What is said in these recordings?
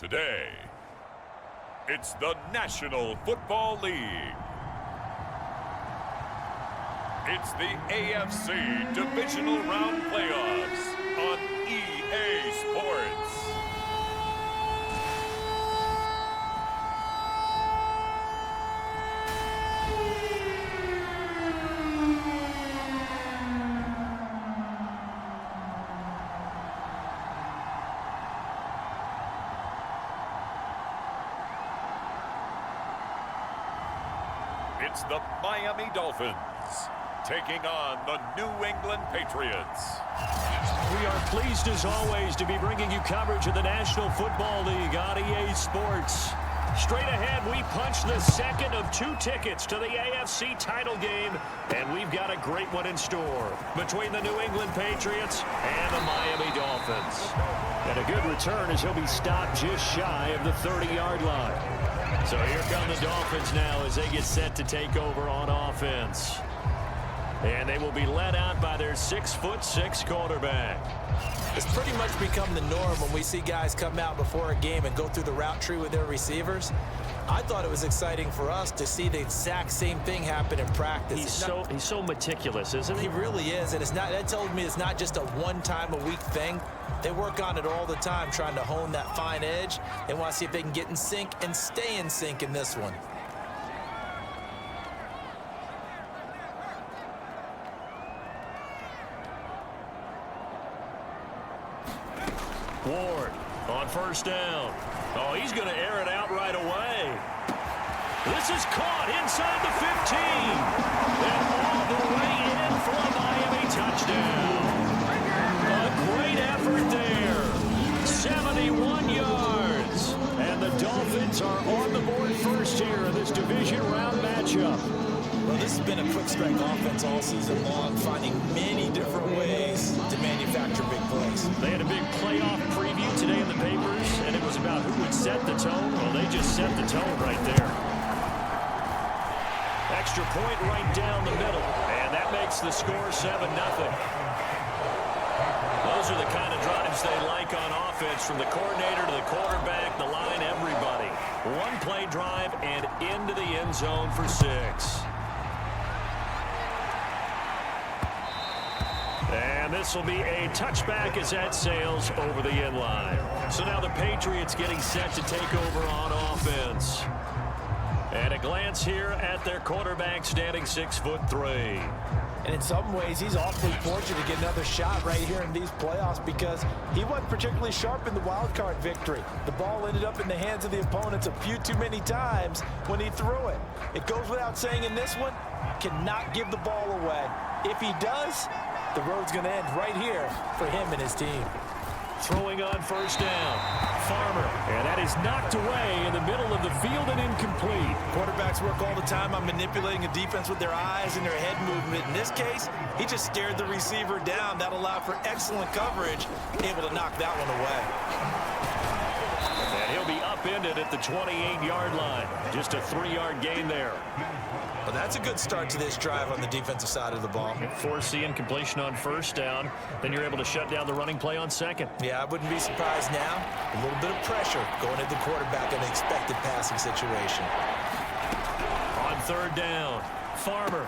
Today, it's the National Football League. It's the AFC Divisional Round Playoffs on EA Sports. It's the Miami Dolphins taking on the New England Patriots. We are pleased as always to be bringing you coverage of the National Football League on EA Sports. Straight ahead, we punch the second of 2 tickets to the AFC title game, and we've got a great one in store between the New England Patriots and the Miami Dolphins. And a good return as he'll be stopped just shy of the 30-yard line. So here come the Dolphins now as they get set to take over on offense. And they will be led out by their 6'6" quarterback. It's pretty much become the norm when we see guys come out before a game and go through the route tree with their receivers. I thought it was exciting for us to see the exact same thing happen in practice. He's so meticulous, isn't he? He really is, and that tells me it's not just a one-time-a-week thing. They work on it all the time, trying to hone that fine edge. They want to see if they can get in sync and stay in sync in this one. Ward on first down. Oh, he's going to air it out right away. This is caught inside the 15. And all the way in for a Miami touchdown. A great effort there. 71 yards. And the Dolphins are on the board first here in this division round matchup. Well, this has been a quick strike offense all season long, finding many different ways to manufacture big plays. They had a big playoff preview today in the papers, and it was about who would set the tone. Well, they just set the tone right there. Extra point right down the middle, and that makes the score 7-0. Those are the kind of drives they like on offense, from the coordinator to the quarterback, the line, everybody. One play drive and into the end zone for 6. And this will be a touchback as that sails over the end line. So now the Patriots getting set to take over on offense. And a glance here at their quarterback, standing 6'3". And in some ways, he's awfully fortunate to get another shot right here in these playoffs because he wasn't particularly sharp in the wild card victory. The ball ended up in the hands of the opponents a few too many times when he threw it. It goes without saying in this one, cannot give the ball away. If he does, the road's going to end right here for him and his team. Throwing on first down. Farmer. And that is knocked away in the middle of the field and incomplete. Quarterbacks work all the time on manipulating a defense with their eyes and their head movement. In this case, he just stared the receiver down. That allowed for excellent coverage, able to knock that one away. And he'll be upended at the 28-yard line. Just a 3-yard gain there. Well, that's a good start to this drive on the defensive side of the ball. Force the incompletion on first down. Then you're able to shut down the running play on second. Yeah, I wouldn't be surprised now. A little bit of pressure going at the quarterback in an expected passing situation. On third down, Farmer.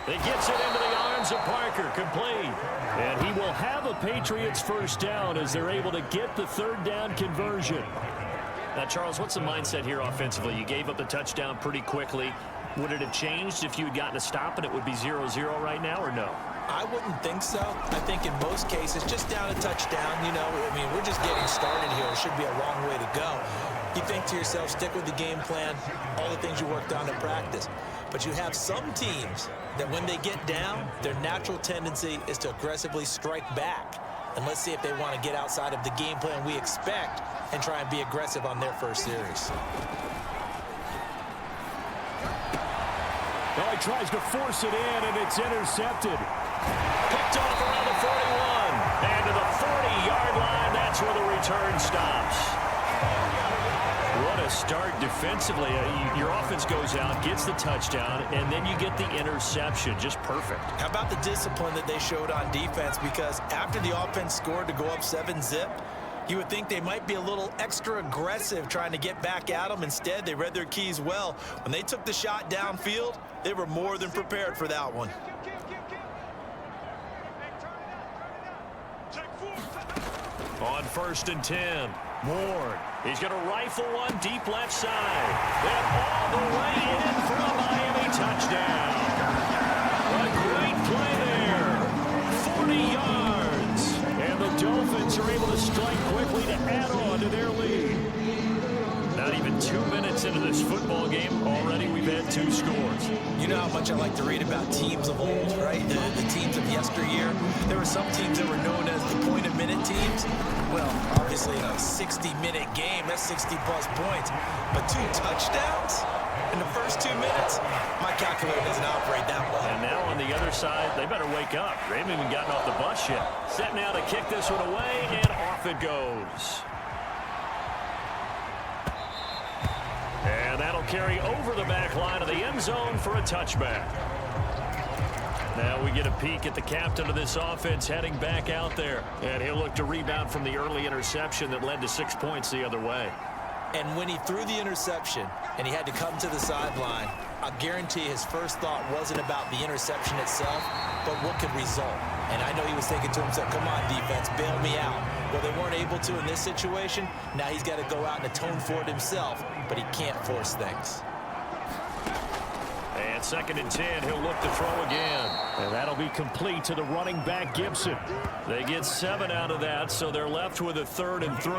It gets it into the arms of Parker, complete. And he will have a Patriots first down as they're able to get the third down conversion. Now, Charles, what's the mindset here offensively? You gave up the touchdown pretty quickly. Would it have changed if you had gotten a stop and it would be 0-0 right now, or no? I wouldn't think so. I think in most cases, just down a touchdown, you know, I mean, we're just getting started here. It should be a long way to go. You think to yourself, stick with the game plan, all the things you worked on in practice. But you have some teams that when they get down, their natural tendency is to aggressively strike back. And let's see if they want to get outside of the game plan we expect and try and be aggressive on their first series. Oh, he tries to force it in, and it's intercepted. Picked off around the 41. And to the 40-yard line, that's where the return stops. What a start defensively. Your offense goes out, gets the touchdown, and then you get the interception. Just perfect. How about the discipline that they showed on defense? Because after the offense scored to go up 7-zip, You would think they might be a little extra aggressive trying to get back at them. Instead, they read their keys well. When they took the shot downfield, they were more than prepared for that one. On 1st and 10, Ward. He's going to rifle one deep left side. Then all the way in for a Miami touchdown. A great play there. 40 yards. And the Dolphins are able to strike quickly to add on to their lead. Not even 2 minutes into this football game, already we've had 2 scores. You know how much I like to read about teams of old, right? The teams of yesteryear. There were some teams that were known as the point-a-minute teams. Well, obviously in a 60-minute game, that's 60-plus points. But 2 touchdowns in the first 2 minutes? My calculator doesn't operate that well. And now on the other side, they better wake up. They haven't even gotten off the bus yet. Set now to kick this one away, and off it goes. And that'll carry over the back line of the end zone for a touchback. Now we get a peek at the captain of this offense heading back out there. And he'll look to rebound from the early interception that led to 6 points the other way. And when he threw the interception and he had to come to the sideline, I guarantee his first thought wasn't about the interception itself, but what could result. And I know he was thinking to himself, come on, defense, bail me out. Well, they weren't able to in this situation. Now he's got to go out and atone for it himself, but he can't force things. And 2nd and 10, he'll look to throw again. And that'll be complete to the running back, Gibson. They get 7 out of that, so they're left with a 3rd and 3.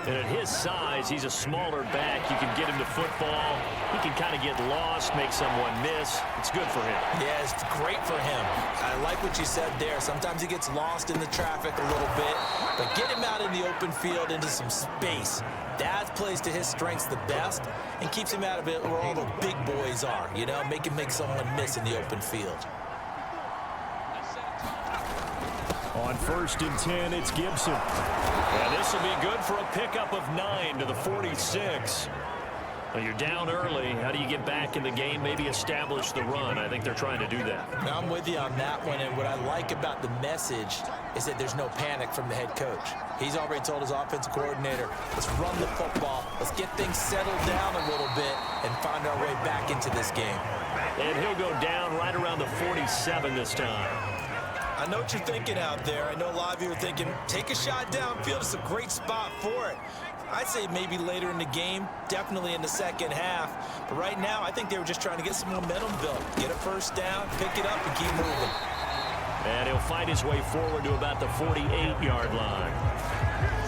And at his size, he's a smaller back. You can get him to football. He can kind of get lost, make someone miss. It's good for him. Yeah, it's great for him. I like what you said there. Sometimes he gets lost in the traffic a little bit, but get him out in the open field into some space. That plays to his strengths the best and keeps him out of it where all the big boys are, you know, make someone miss in the open field. On 1st and 10, it's Gibson. And this will be good for a pickup of 9 to the 46. Well, you're down early. How do you get back in the game, maybe establish the run? I think they're trying to do that. Now, I'm with you on that one, and what I like about the message is that there's no panic from the head coach. He's already told his offensive coordinator, let's run the football, let's get things settled down a little bit and find our way back into this game. And he'll go down right around the 47 this time. I know what you're thinking out there. I know a lot of you are thinking, take a shot downfield. It's a great spot for it. I'd say maybe later in the game, definitely in the second half. But right now, I think they were just trying to get some momentum built. Get a first down, pick it up, and keep moving. And he'll fight his way forward to about the 48-yard line.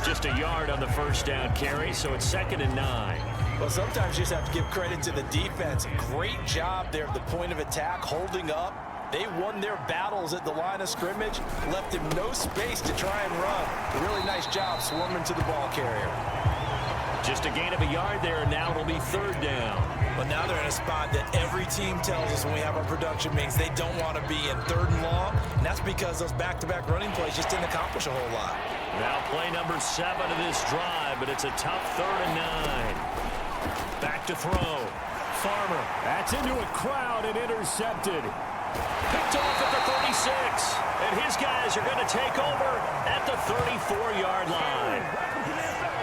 Just a yard on the first down carry, so it's 2nd and 9. Well, sometimes you just have to give credit to the defense. Great job there at the point of attack, holding up. They won their battles at the line of scrimmage, left him no space to try and run. A really nice job swarming to the ball carrier. Just a gain of a yard there, and now it'll be 3rd down. But now they're in a spot that every team tells us when we have our production meetings they don't want to be in 3rd and long, and that's because those back-to-back running plays just didn't accomplish a whole lot. Now play number 7 of this drive, but it's a tough 3rd and 9. Back to throw. Farmer. That's into a crowd and intercepted. Picked off at the 36. And his guys are going to take over at the 34-yard line.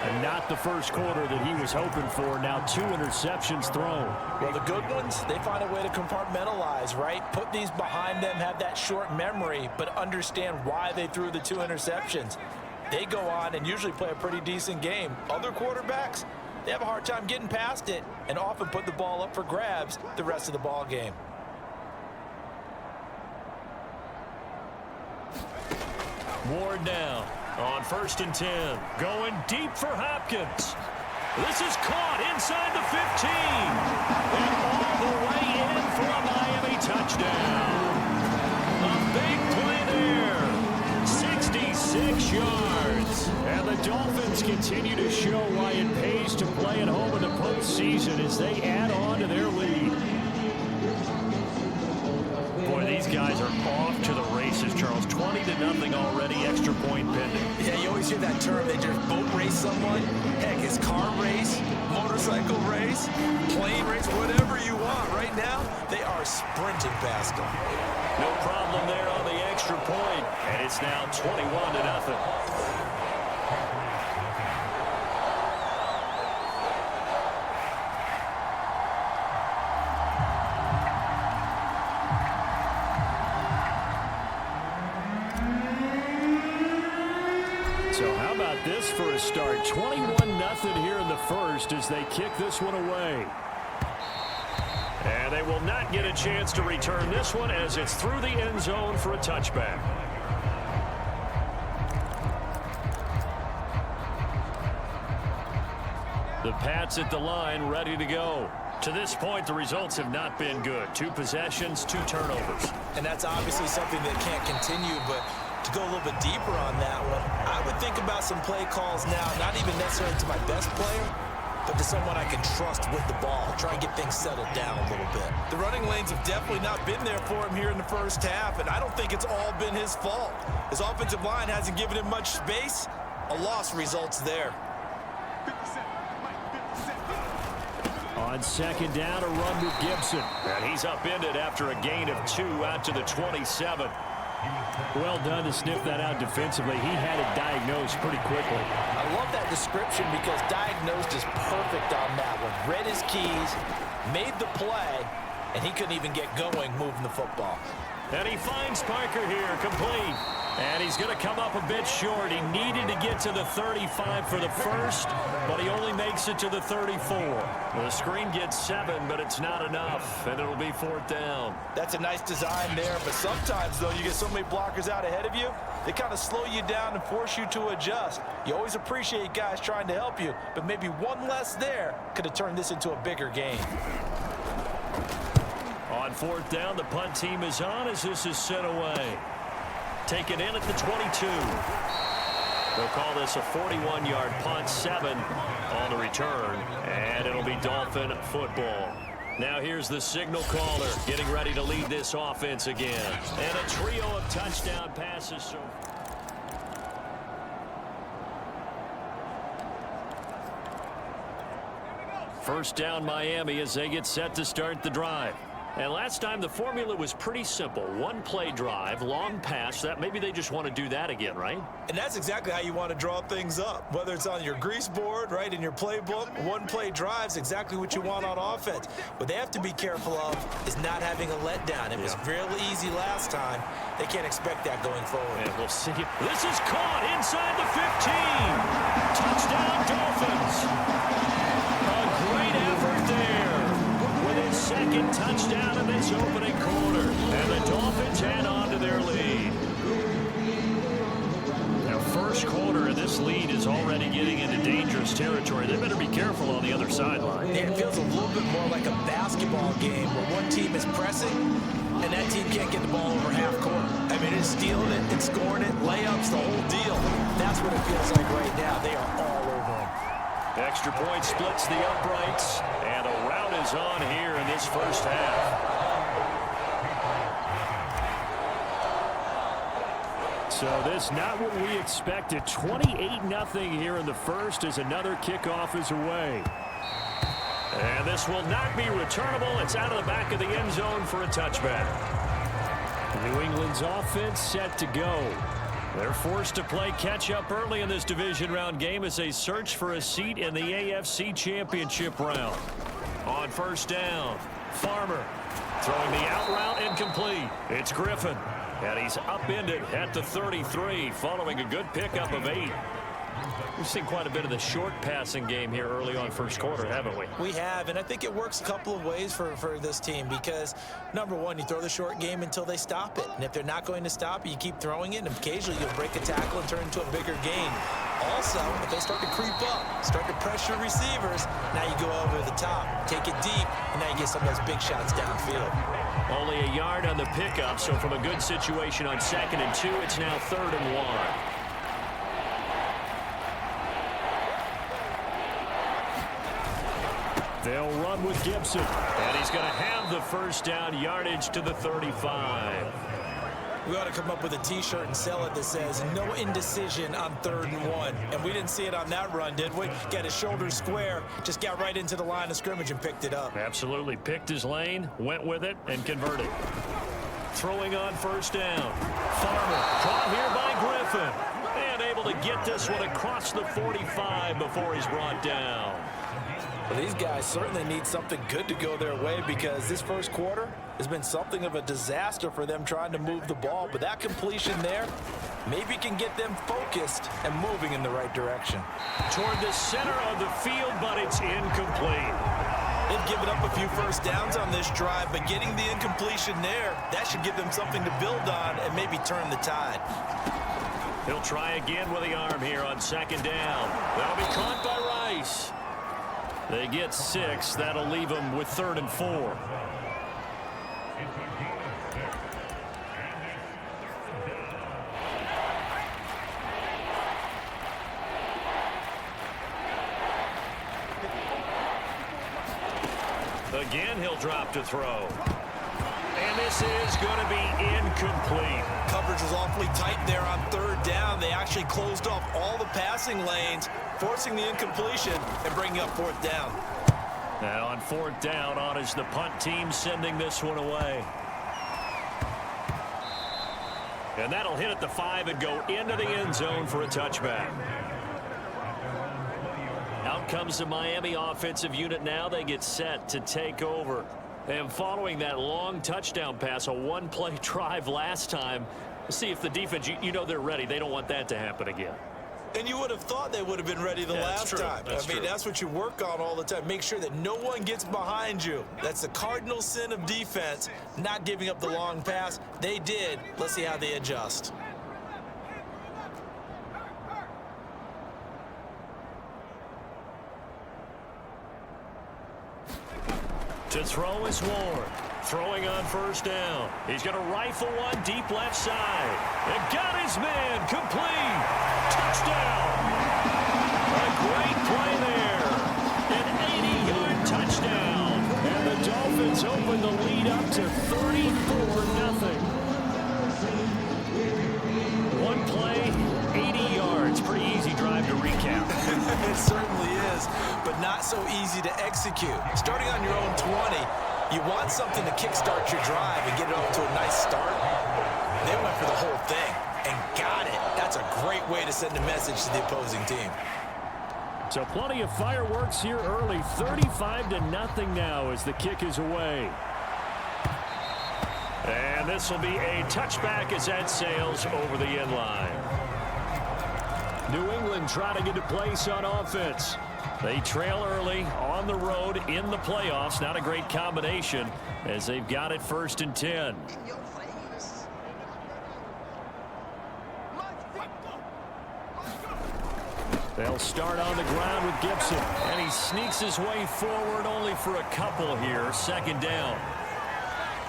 And not the first quarter that he was hoping for. Now 2 interceptions thrown. Well, the good ones, they find a way to compartmentalize, right? Put these behind them, have that short memory, but understand why they threw the 2 interceptions. They go on and usually play a pretty decent game. Other quarterbacks, they have a hard time getting past it and often put the ball up for grabs the rest of the ball game. Ward now on 1st and 10. Going deep for Hopkins. This is caught inside the 15. And all the way in for a Miami touchdown. A big play there. 66 yards. And the Dolphins continue to show why it pays to play at home in the postseason as they add on to their lead. Boy, these guys are off to the races, Charles. 20-0 already, extra point pending. Yeah, you always hear that term. They just boat race someone. Heck, it's car race, motorcycle race, plane race, whatever you want. Right now, they are sprinting past them. No problem there on the extra point, and it's now 21-0. So how about this for a start? 21-0 here in the first as they kick this one away. And they will not get a chance to return this one as it's through the end zone for a touchback. The Pats at the line, ready to go. To this point, the results have not been good. 2 possessions, 2 turnovers. And that's obviously something that can't continue, but to go a little bit deeper on that one, I would think about some play calls now, not even necessarily to my best player, but to someone I can trust with the ball. Try and get things settled down a little bit. The running lanes have definitely not been there for him here in the first half, and I don't think it's all been his fault. His offensive line hasn't given him much space. A loss results there. On second down, a run with Gibson. And he's upended after a gain of 2 out to the 27. Well done to sniff that out defensively. He had it diagnosed pretty quickly. I love that description because diagnosed is perfect on that one. Read his keys, made the play, and he couldn't even get going moving the football. And he finds Parker here, complete. And he's going to come up a bit short. He needed to get to the 35 for the first, but he only makes it to the 34. The screen gets 7, but it's not enough, and it'll be 4th down. That's a nice design there, but sometimes, though, you get so many blockers out ahead of you, they kind of slow you down and force you to adjust. You always appreciate guys trying to help you, but maybe one less there could have turned this into a bigger game. On 4th down, the punt team is on as this is sent away. Taken in at the 22. They'll call this a 41-yard punt, 7 on the return, and it'll be Dolphin football. Now here's the signal caller getting ready to lead this offense again. And a trio of touchdown passes. So first down Miami as they get set to start the drive. And last time the formula was pretty simple. 1 play drive, long pass. That maybe they just want to do that again, right? And that's exactly how you want to draw things up. Whether it's on your grease board, right, in your playbook, 1 play drive is exactly what you want on offense. What they have to be careful of is not having a letdown. It was really easy last time. They can't expect that going forward. And we'll see. This is caught inside the 15. Touchdown Dolphins. A great effort there. Second touchdown in this opening quarter. And the Dolphins add on to their lead. Now, first quarter, and this lead is already getting into dangerous territory. They better be careful on the other sideline. Yeah, it feels a little bit more like a basketball game where one team is pressing and that team can't get the ball over half court. I mean, it's stealing it, it's scoring it, layups, the whole deal. That's what it feels like right now. They are all over them. Extra point splits the uprights, and a rout is on here in this first half. So this not what we expected. 28-0 here in the first as another kickoff is away. And this will not be returnable. It's out of the back of the end zone for a touchback. New England's offense set to go. They're forced to play catch-up early in this division round game as they search for a seat in the AFC Championship round. On first down, Farmer throwing the out route incomplete. It's Griffin, and he's upended at the 33 following a good pickup of 8. We've seen quite a bit of the short passing game here early on first quarter, haven't we? We have, and I think it works a couple of ways for this team because, number one, you throw the short game until they stop it. And if they're not going to stop it, you keep throwing it, and occasionally you'll break a tackle and turn into a bigger gain. Also, if they start to creep up, start to pressure receivers, now you go over the top, take it deep, and now you get some of those big shots downfield. Only a yard on the pickup, so from a good situation on 2nd and 2, it's now 3rd and 1. They'll run with Gibson, and he's going to have the first down, yardage to the 35. We ought to come up with a T-shirt and sell it that says, no indecision on 3rd and 1. And we didn't see it on that run, did we? Got his shoulders square, just got right into the line of scrimmage and picked it up. Absolutely. Picked his lane, went with it, and converted. Throwing on first down. Farmer caught here by Griffin. And able to get this one across the 45 before he's brought down. Well, these guys certainly need something good to go their way because this first quarter has been something of a disaster for them trying to move the ball. But that completion there, maybe can get them focused and moving in the right direction. Toward the center of the field, but it's incomplete. They've given up a few first downs on this drive, but getting the incompletion there, that should give them something to build on and maybe turn the tide. He'll try again with the arm here on second down. That'll be caught by Rice. They get 6. That'll leave them with 3rd and 4. Again, he'll drop to throw. And this is going to be incomplete. Coverage was awfully tight there on 3rd down. They actually closed off all the passing lanes, forcing the incompletion and bringing up 4th down. Now on 4th down, on is the punt team sending this one away. And that'll hit at the 5 and go into the end zone for a touchback. Out comes the Miami offensive unit now. They get set to take over. And following that long touchdown pass, a one-play drive last time, see if the defense, you know they're ready. They don't want that to happen again. And you would have thought they would have been ready the last time. That's what you work on all the time. Make sure that no one gets behind you. That's the cardinal sin of defense, not giving up the long pass. They did. Let's see how they adjust. To throw is Ward. Throwing on 1st down. He's going to rifle one deep left side. And got his man. Complete. Touchdown. A great play there. An 80-yard touchdown. And the Dolphins open the lead up to 34-0. One play, 80 yards. Pretty easy drive to recap. It certainly is, but not so easy to execute. Starting on your own 20, you want something to kickstart your drive and get it off to a nice start. They went for the whole thing and got it. That's a great way to send a message to the opposing team. So plenty of fireworks here early. 35-0 now as the kick is away. And this will be a touchback as that sails over the end line. New England trying to get a place on offense. They trail early on the road in the playoffs. Not a great combination as they've got it 1st and 10. They'll start on the ground with Gibson. And he sneaks his way forward only for a couple here. 2nd down.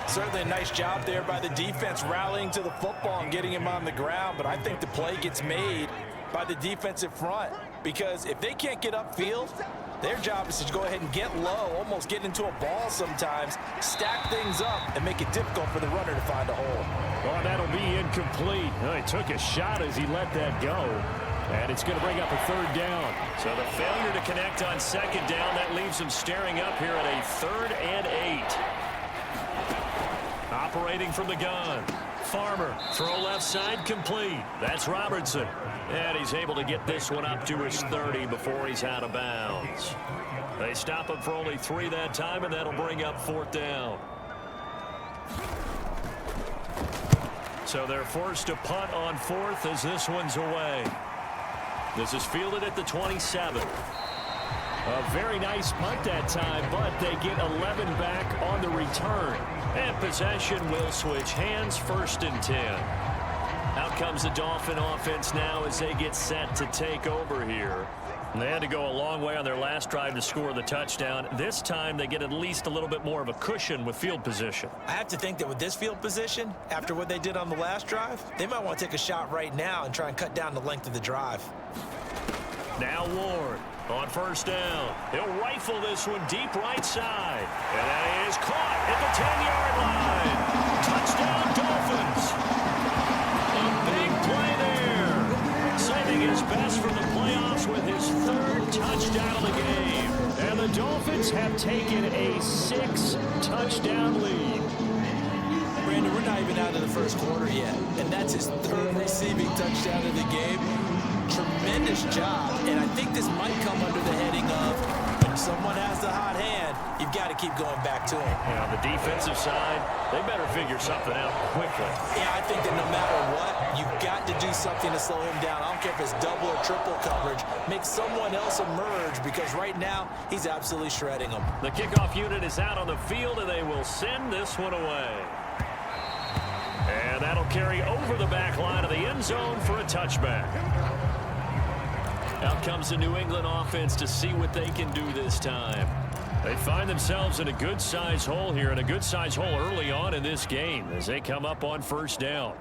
Certainly a nice job there by the defense rallying to the football and getting him on the ground. But I think the play gets made by the defensive front, because if they can't get upfield, their job is to go ahead and get low, almost get into a ball sometimes, stack things up, and make it difficult for the runner to find a hole. Well, that'll be incomplete. Well, he took a shot as he let that go, and it's going to bring up a 3rd down. So the failure to connect on 2nd down, that leaves him staring up here at a 3rd and 8. Operating from the gun. Farmer, throw left side, complete. That's Robertson. And he's able to get this one up to his 30 before he's out of bounds. They stop him for only 3 that time, and that'll bring up 4th down. So they're forced to punt on 4th as this one's away. This is fielded at the 27. A very nice punt that time, but they get 11 back on the return. And possession will switch hands, 1st and 10. Out comes the Dolphin offense now as they get set to take over here. And they had to go a long way on their last drive to score the touchdown. This time they get at least a little bit more of a cushion with field position. I have to think that with this field position, after what they did on the last drive, they might want to take a shot right now and try and cut down the length of the drive. Now Ward on 1st down. He'll rifle this one deep right side. And that is caught at the 10-yard line. Touchdown Dolphins. A big play there. Saving his best for the playoffs with his 3rd touchdown of the game. And the Dolphins have taken a 6-touchdown lead. Brandon, we're not even out of the 1st quarter yet. And that's his 3rd receiving touchdown of the game. Tremendous job. And I think this might come under the heading of when someone has the hot hand, you've got to keep going back to him. And on the defensive side, they better figure something out quickly. Yeah, I think that no matter what, you've got to do something to slow him down. I don't care if it's double or triple coverage. Make someone else emerge because right now he's absolutely shredding them. The kickoff unit is out on the field, and they will send this one away. And that'll carry over the back line of the end zone for a touchback. Out comes the New England offense to see what they can do this time. They find themselves in a good-sized hole here, and a good-sized hole early on in this game as they come up on first down.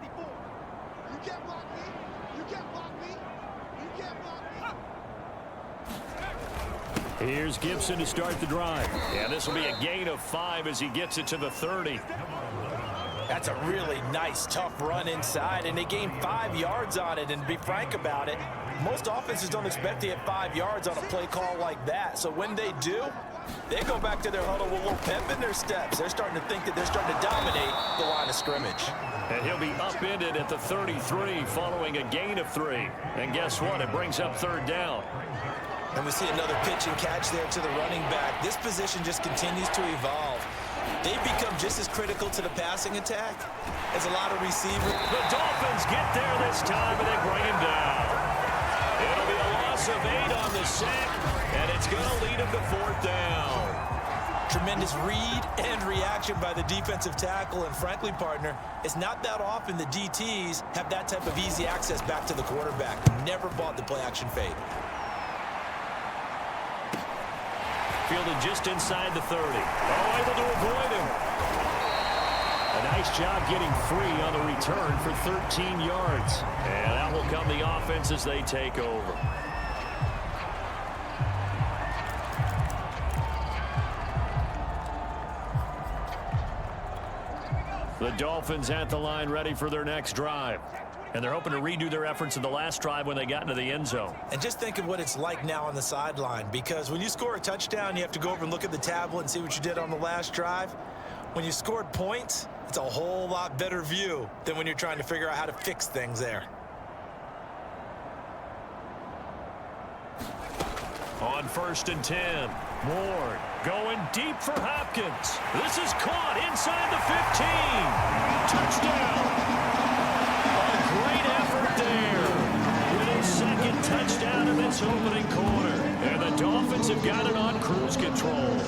Here's Gibson to start the drive. And this will be a gain of 5 as he gets it to the 30. That's a really nice, tough run inside, and they gained 5 yards on it. And to be frank about it, most offenses don't expect to get 5 yards on a play call like that. So when they do, they go back to their huddle with a little pep in their steps. They're starting to think that they're starting to dominate the line of scrimmage. And he'll be upended at the 33 following a gain of 3. And guess what? It brings up third down. And we see another pitch and catch there to the running back. This position just continues to evolve. They've become just as critical to the passing attack as a lot of receivers. The Dolphins get there this time, and they bring him down. It'll be a loss of 8 on the sack, and it's going to lead him to fourth down. Tremendous read and reaction by the defensive tackle, and frankly, partner, it's not that often the DTs have that type of easy access back to the quarterback. Never bought the play-action fade. Fielded just inside the 30. Oh, able to avoid him. A nice job getting free on the return for 13 yards. And that will come the offense as they take over. The Dolphins at the line ready for their next drive. And they're hoping to redo their efforts in the last drive when they got into the end zone. And just think of what it's like now on the sideline, because when you score a touchdown, you have to go over and look at the tablet and see what you did on the last drive. When you scored points, it's a whole lot better view than when you're trying to figure out how to fix things there. On 1st and 10, Ward going deep for Hopkins. This is caught inside the 15. Touchdown. Great effort there. With a second touchdown in this opening quarter. And the Dolphins have got it on cruise control.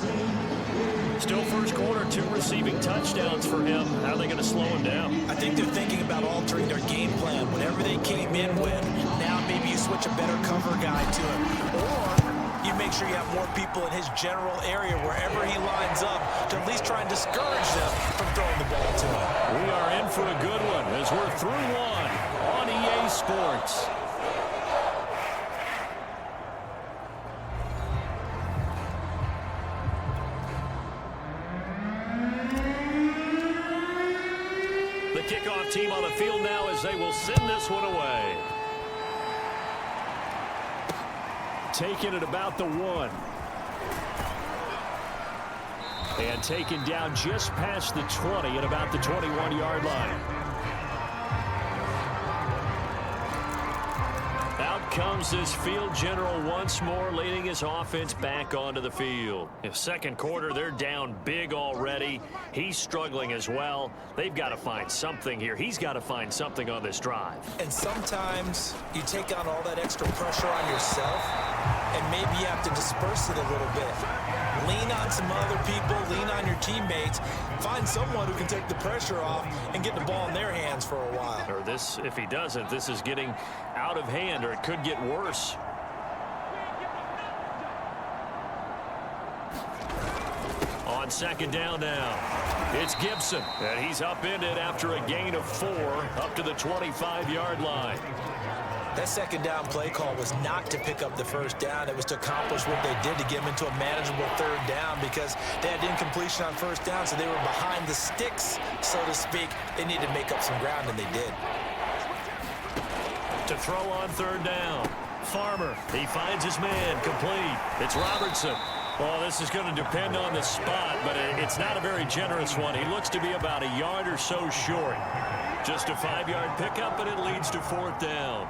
Still first quarter, 2 receiving touchdowns for him. How are they going to slow him down? I think they're thinking about altering their game plan. Whatever they came in with, now maybe you switch a better cover guy to him. Or you make sure you have more people in his general area wherever he lines up to at least try and discourage them from throwing the ball to him. We are in for a good one as we're through one on EA Sports. The kickoff team on the field now as they will send this one away. Taken at about the 1. And taken down just past the 20 at about the 21-yard line. Out comes this field general once more, leading his offense back onto the field. In second quarter, they're down big already. He's struggling as well. They've got to find something here. He's got to find something on this drive. And sometimes you take on all that extra pressure on yourself, and maybe you have to disperse it a little bit. Lean on some other people, lean on your teammates, find someone who can take the pressure off and get the ball in their hands for a while. Or this, if he doesn't, this is getting out of hand, or it could get worse. On second down now, it's Gibson, and he's upended after a gain of 4 up to the 25-yard line. That second down play call was not to pick up the first down. It was to accomplish what they did to get them into a manageable third down, because they had incompletion on first down, so they were behind the sticks, so to speak. They needed to make up some ground, and they did. To throw on third down, Farmer, he finds his man, complete. It's Robertson. Well, this is going to depend on the spot, but it's not a very generous one. He looks to be about a yard or so short. Just a 5-yard pickup, and it leads to fourth down.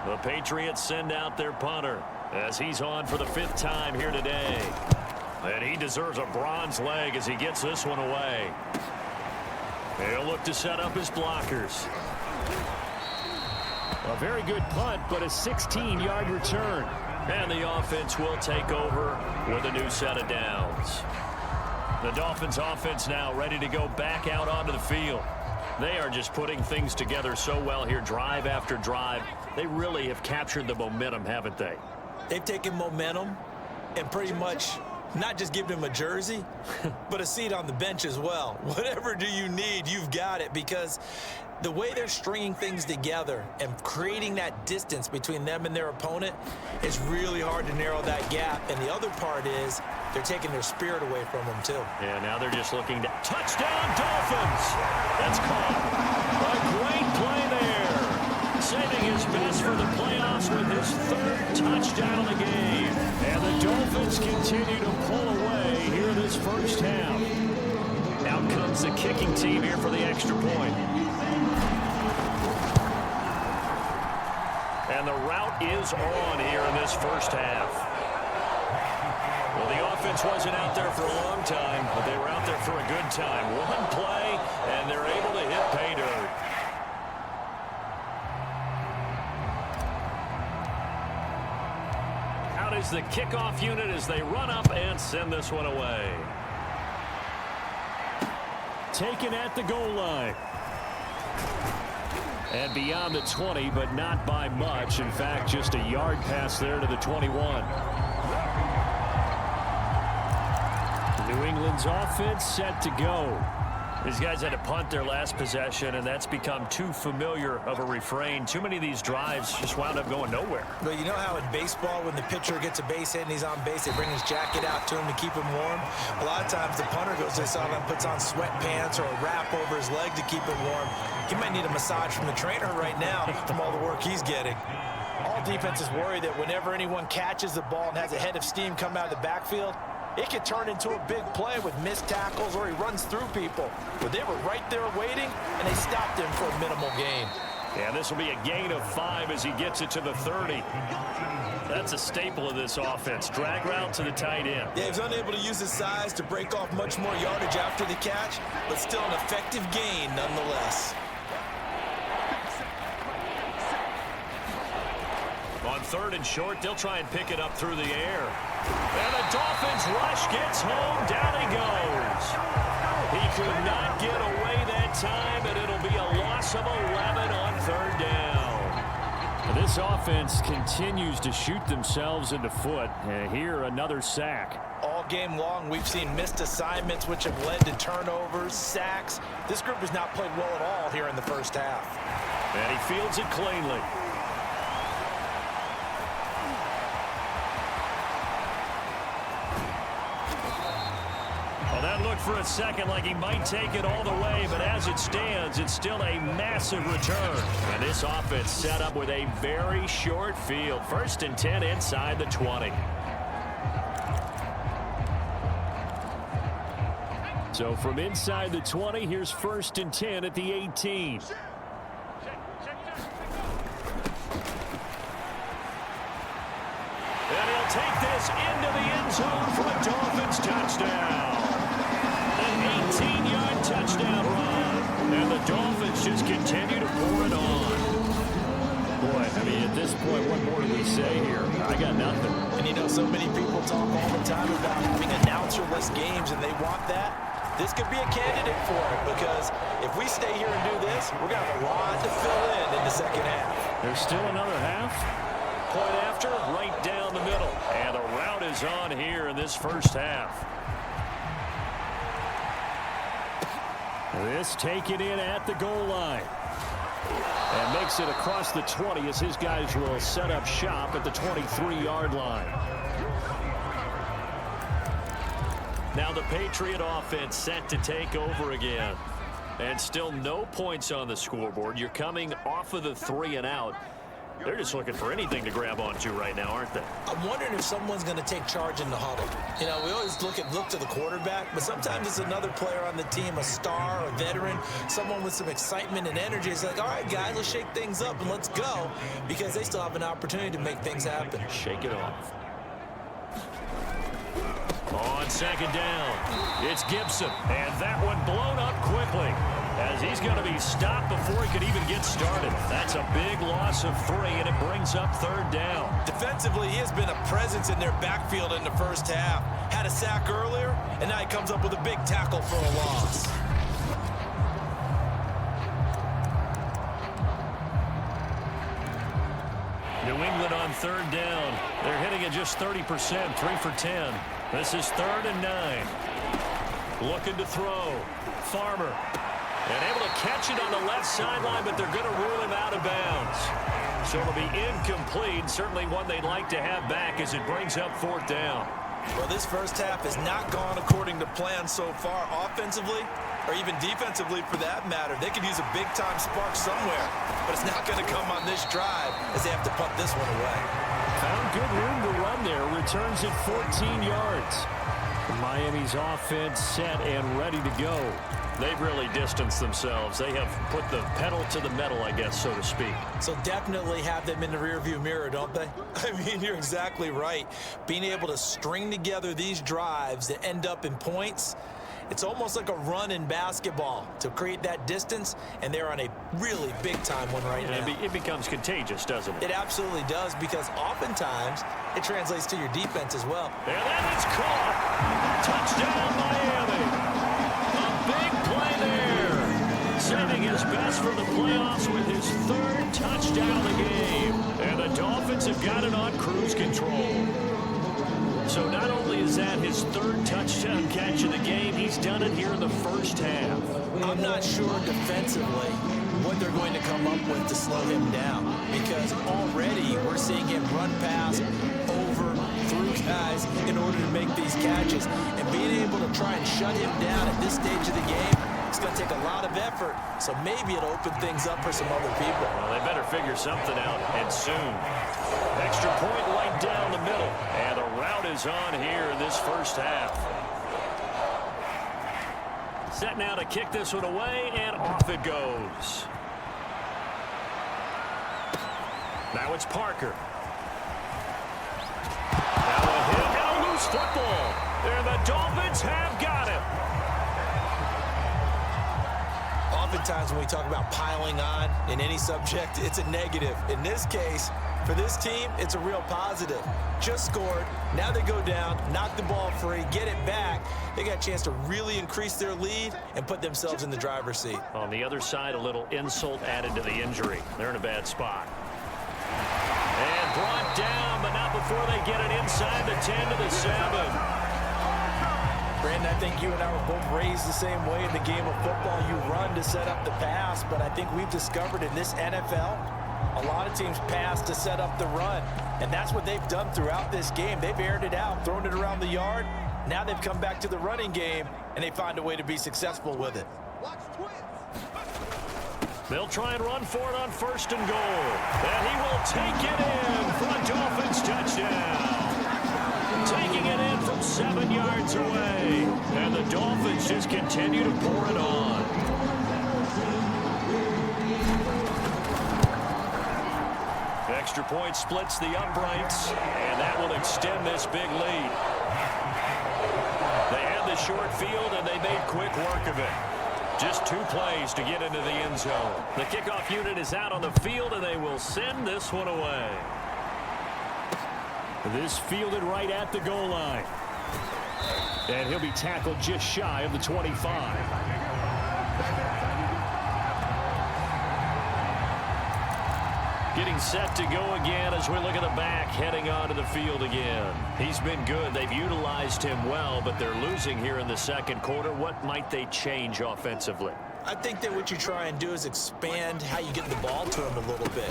The Patriots send out their punter as he's on for the 5th time here today. And he deserves a bronze leg as he gets this one away. He'll look to set up his blockers. A A very good punt, but a 16-yard return. And the offense will take over with a new set of downs. The Dolphins offense now ready to go back out onto the field. They are just putting things together so well here, drive after drive. They really have captured the momentum, haven't they? They've taken momentum and pretty much not just given him a jersey, but a seat on the bench as well. Whatever do you need, you've got it, because the way they're stringing things together and creating that distance between them and their opponent is really hard to narrow that gap. And the other part is they're taking their spirit away from them, too. Yeah, now they're just looking to touchdown Dolphins. That's caught. A great play there. Saving his best for the playoffs with his third touchdown of the game. And the Dolphins continue to pull away here this first half. Out comes the kicking team here for the extra point. And the route is on here in this first half. Well, the offense wasn't out there for a long time, but they were out there for a good time. One play, and they're able to hit pay dirt. Out is the kickoff unit as they run up and send this one away. Taken at the goal line. And beyond the 20, but not by much. In fact, just a yard pass there to the 21. New England's offense set to go. These guys had to punt their last possession, and that's become too familiar of a refrain. Too many of these drives just wound up going nowhere. But you know how in baseball, when the pitcher gets a base hit and he's on base, they bring his jacket out to him to keep him warm? A lot of times the punter goes this out and puts on sweatpants or a wrap over his leg to keep it warm. He might need a massage from the trainer right now from all the work he's getting. All defenses worry that whenever anyone catches the ball and has a head of steam come out of the backfield, it could turn into a big play with missed tackles or he runs through people. But they were right there waiting, and they stopped him for a minimal gain. Yeah, this will be a gain of 5 as he gets it to the 30. That's a staple of this offense. Drag route to the tight end. Yeah, he was unable to use his size to break off much more yardage after the catch, but still an effective gain nonetheless. On 3rd and short, they'll try and pick it up through the air. And the Dolphins rush gets home. Down he goes. He could not get away that time, and it'll be a loss of 11 on 3rd down. This offense continues to shoot themselves in the foot. And here, another sack. All game long, we've seen missed assignments, which have led to turnovers, sacks. This group has not played well at all here in the first half. And he fields it cleanly. Well, that looked for a second like he might take it all the way, but as it stands, it's still a massive return. And this offense set up with a very short field. 1st and 10 inside the 20. So from inside the 20, here's 1st and 10 at the 18. And he'll take this into the end zone for a Dolphins touchdown. An 18-yard touchdown run. And the Dolphins just continue to pour it on. Boy, I mean, at this point, what more do we say here? I got nothing. And you know, so many people talk all the time about having announcer-less games, and they want that. This could be a candidate for it, because if we stay here and do this, we're going to have a lot to fill in the second half. There's still another half. Point after, right down the middle. And the route is on here in this first half. This taken in at the goal line. And makes it across the 20 as his guys will set up shop at the 23-yard line. Now the Patriot offense set to take over again. And still no points on the scoreboard. You're coming off of the 3 and out. They're just looking for anything to grab onto right now, aren't they? I'm wondering if someone's going to take charge in the huddle. You know, we always look to the quarterback, but sometimes it's another player on the team, a star, a veteran, someone with some excitement and energy. It's like, all right, guys, let's shake things up and let's go, because they still have an opportunity to make things happen. Shake it off. On 2nd down, it's Gibson, and that one blown up quickly. as he's going to be stopped before he could even get started. That's a big loss of 3, and it brings up 3rd down. Defensively, he has been a presence in their backfield in the first half. Had a sack earlier, and now he comes up with a big tackle for a loss. New England on 3rd down. They're hitting at just 30%, 3 for 10. This is 3rd and 9. Looking to throw. Farmer. And able to catch it on the left sideline, but they're going to rule him out of bounds. So it'll be incomplete. Certainly one they'd like to have back as it brings up 4th down. Well, this first half has not gone according to plan so far offensively, or even defensively for that matter. They could use a big-time spark somewhere, but it's not going to come on this drive as they have to punt this one away. Found good room to run there. Returns at 14 yards. Miami's offense set and ready to go. They've really distanced themselves. They have put the pedal to the metal, I guess, so to speak. So definitely have them in the rearview mirror, don't they? I mean, you're exactly right. Being able to string together these drives that end up in points, it's almost like a run in basketball to create that distance, and they're on a really big-time one right now. It becomes contagious, doesn't it? It absolutely does, because oftentimes it translates to your defense as well. And that is caught. Touchdown, Miami. Saving his best for the playoffs with his 3rd touchdown of the game. And the Dolphins have got it on cruise control. So not only is that his 3rd touchdown catch of the game, he's done it here in the first half. I'm not sure defensively what they're going to come up with to slow him down, because already we're seeing him run past, over, through guys in order to make these catches. And being able to try and shut him down at this stage of the game, it's going to take a lot of effort, so maybe it'll open things up for some other people. Well, they better figure something out, and soon. Extra point right down the middle, and the route is on here in this first half. Set now to kick this one away, and off it goes. Now it's Parker. Now a hit and a loose football. And the Dolphins have got him. Oftentimes when we talk about piling on in any subject, it's a negative. In this case, for this team, it's a real positive. Just scored. Now they go down, knock the ball free, get it back. They got a chance to really increase their lead and put themselves in the driver's seat. On the other side, a little insult added to the injury. They're in a bad spot. And brought down, but not before they get it inside the 10 to the 7. Brandon, I think you and I were both raised the same way in the game of football. You run to set up the pass, but I think we've discovered in this NFL, a lot of teams pass to set up the run. And that's what they've done throughout this game. They've aired it out, thrown it around the yard. Now they've come back to the running game, and they find a way to be successful with it. They'll try and run for it on 1st and goal. And he will take it in for a Dolphins touchdown. Taking it in from 7 yards away. And the Dolphins just continue to pour it on. Extra point splits the uprights, and that will extend this big lead. They had the short field, and they made quick work of it. Just 2 plays to get into the end zone. The kickoff unit is out on the field, and they will send this one away. This fielded right at the goal line. And he'll be tackled just shy of the 25. Getting set to go again as we look at the back heading onto the field again. He's been good. They've utilized him well, but they're losing here in the second quarter. What might they change offensively? I think that what you try and do is expand how you get the ball to him a little bit.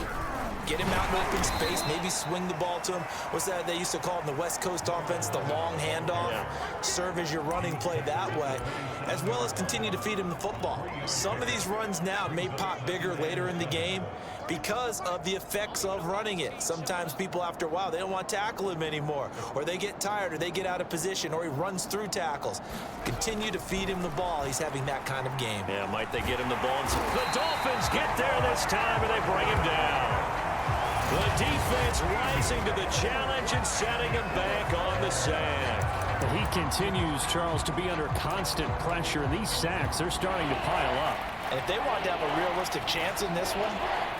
Get him out in open space, maybe swing the ball to him. What's that they used to call in the West Coast offense, the long handoff? Yeah. Serve as your running play that way, as well as continue to feed him the football. Some of these runs now may pop bigger later in the game because of the effects of running it. Sometimes people, after a while, they don't want to tackle him anymore, or they get tired, or they get out of position, or he runs through tackles. Continue to feed him the ball. He's having that kind of game. Yeah, might they get him the ball? The Dolphins get there this time, and they bring him down. The defense rising to the challenge and setting him back on the sack. He continues, Charles, to be under constant pressure. These sacks, they're starting to pile up. And if they want to have a realistic chance in this one,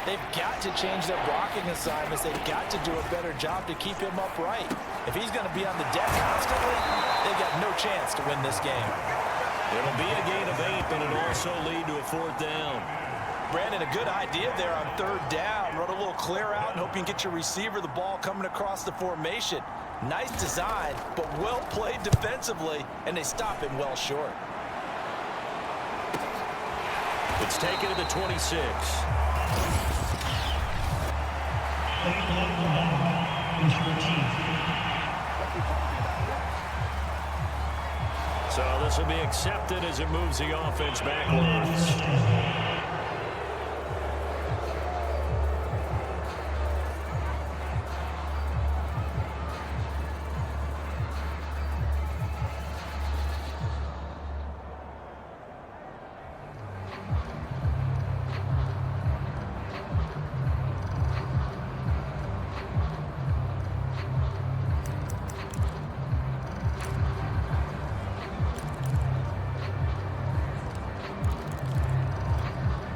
they've got to change their blocking assignments. They've got to do a better job to keep him upright. If he's going to be on the deck constantly, they've got no chance to win this game. It'll be a gain of 8, but it'll also lead to a 4th down. Brandon, a good idea there on 3rd down. Run a little clear out and hope you can get your receiver the ball coming across the formation. Nice design, but well played defensively, and they stop him well short. It's taken to the 26. So this will be accepted as it moves the offense backwards.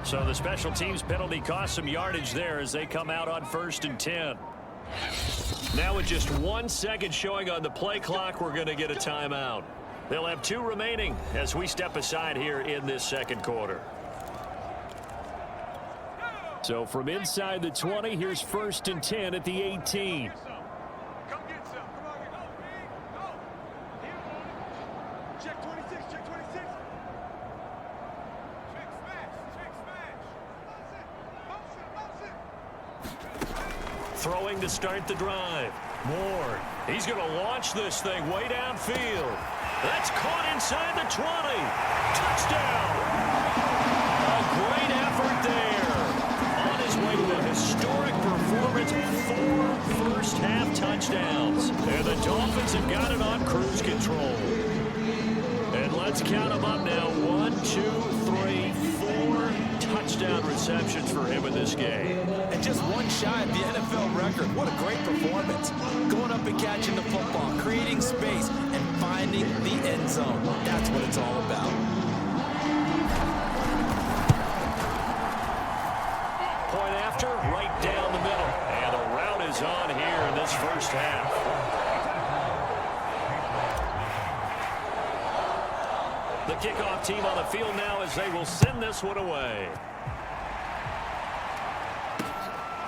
So the special teams penalty cost some yardage there as they come out on 1st and 10. Now with just 1 second showing on the play clock, we're going to get a timeout. They'll have 2 remaining as we step aside here in this 2nd quarter. So from inside the 20, here's 1st and 10 at the 18. Throwing to start the drive. Moore. He's going to launch this thing way downfield. That's caught inside the 20. Touchdown. A great effort there. On his way to a historic performance, 4 first-half touchdowns. And the Dolphins have got it on cruise control. And let's count them up now. 1, 2, 3, 4 touchdown receptions for him in this game. And just 1 shy of the NFL record. What a great performance. Going up and catching the football, creating space, and finding the end zone. That's what it's all about. Point after, right down the middle. And the route is on here in this first half. The kickoff team on the field now as they will send this one away.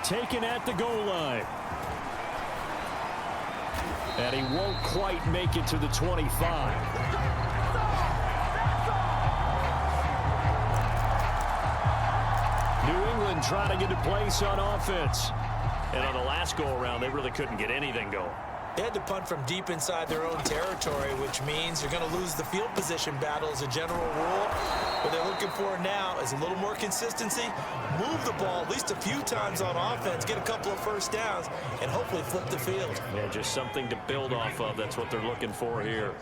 Taken at the goal line. And he won't quite make it to the 25. New England trying to get a place on offense. And on the last go-around, they really couldn't get anything going. They had to punt from deep inside their own territory, which means you're going to lose the field position battle as a general rule. What they're looking for now is a little more consistency, move the ball at least a few times on offense, get a couple of first downs, and hopefully flip the field. Yeah, just something to build off of. That's what they're looking for here.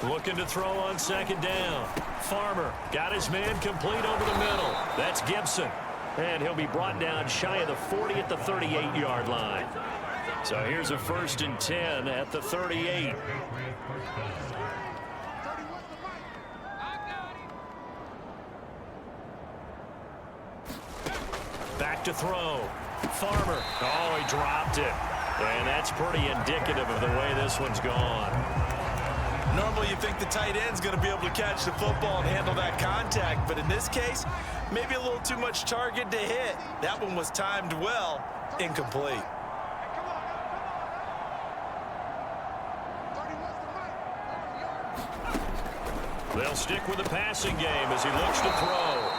Looking to throw on 2nd down. Farmer got his man complete over the middle. That's Gibson. And he'll be brought down shy of the 40 at the 38-yard line. So here's a 1st and 10 at the 38. Back to throw. Farmer. Oh, he dropped it. And that's pretty indicative of the way this one's gone. Normally you think the tight end's going to be able to catch the football and handle that contact, but in this case, maybe a little too much target to hit. That one was timed well, incomplete. They'll stick with the passing game as he looks to throw.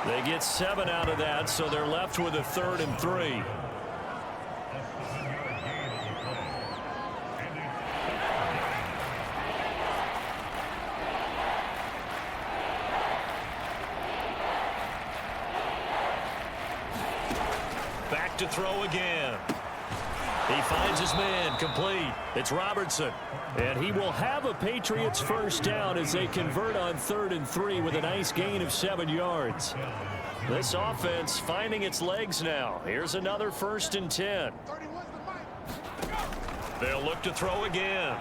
They get 7 out of that, so they're left with a 3rd and 3. Back to throw again. He finds his man complete. It's Robertson. And he will have a Patriots first down as they convert on 3rd and 3 with a nice gain of 7 yards. This offense finding its legs now. Here's another 1st and 10. They'll look to throw again.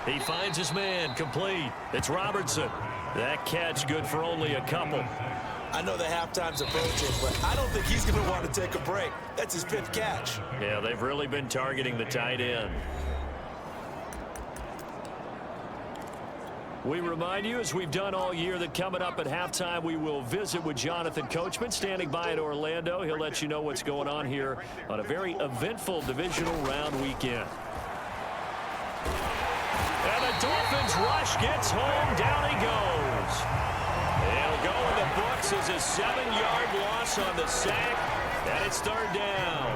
He finds his man, complete. It's Robertson. That catch good for only a couple. I know the halftime's approaching, but I don't think he's going to want to take a break. That's his 5th catch. Yeah, they've really been targeting the tight end. We remind you, as we've done all year, that coming up at halftime, we will visit with Jonathan Coachman, standing by in Orlando. He'll let you know what's going on here on a very eventful divisional round weekend. And the Dolphins rush gets home. Down he goes. He'll go in the books as a 7-yard loss on the sack, and it's 3rd down.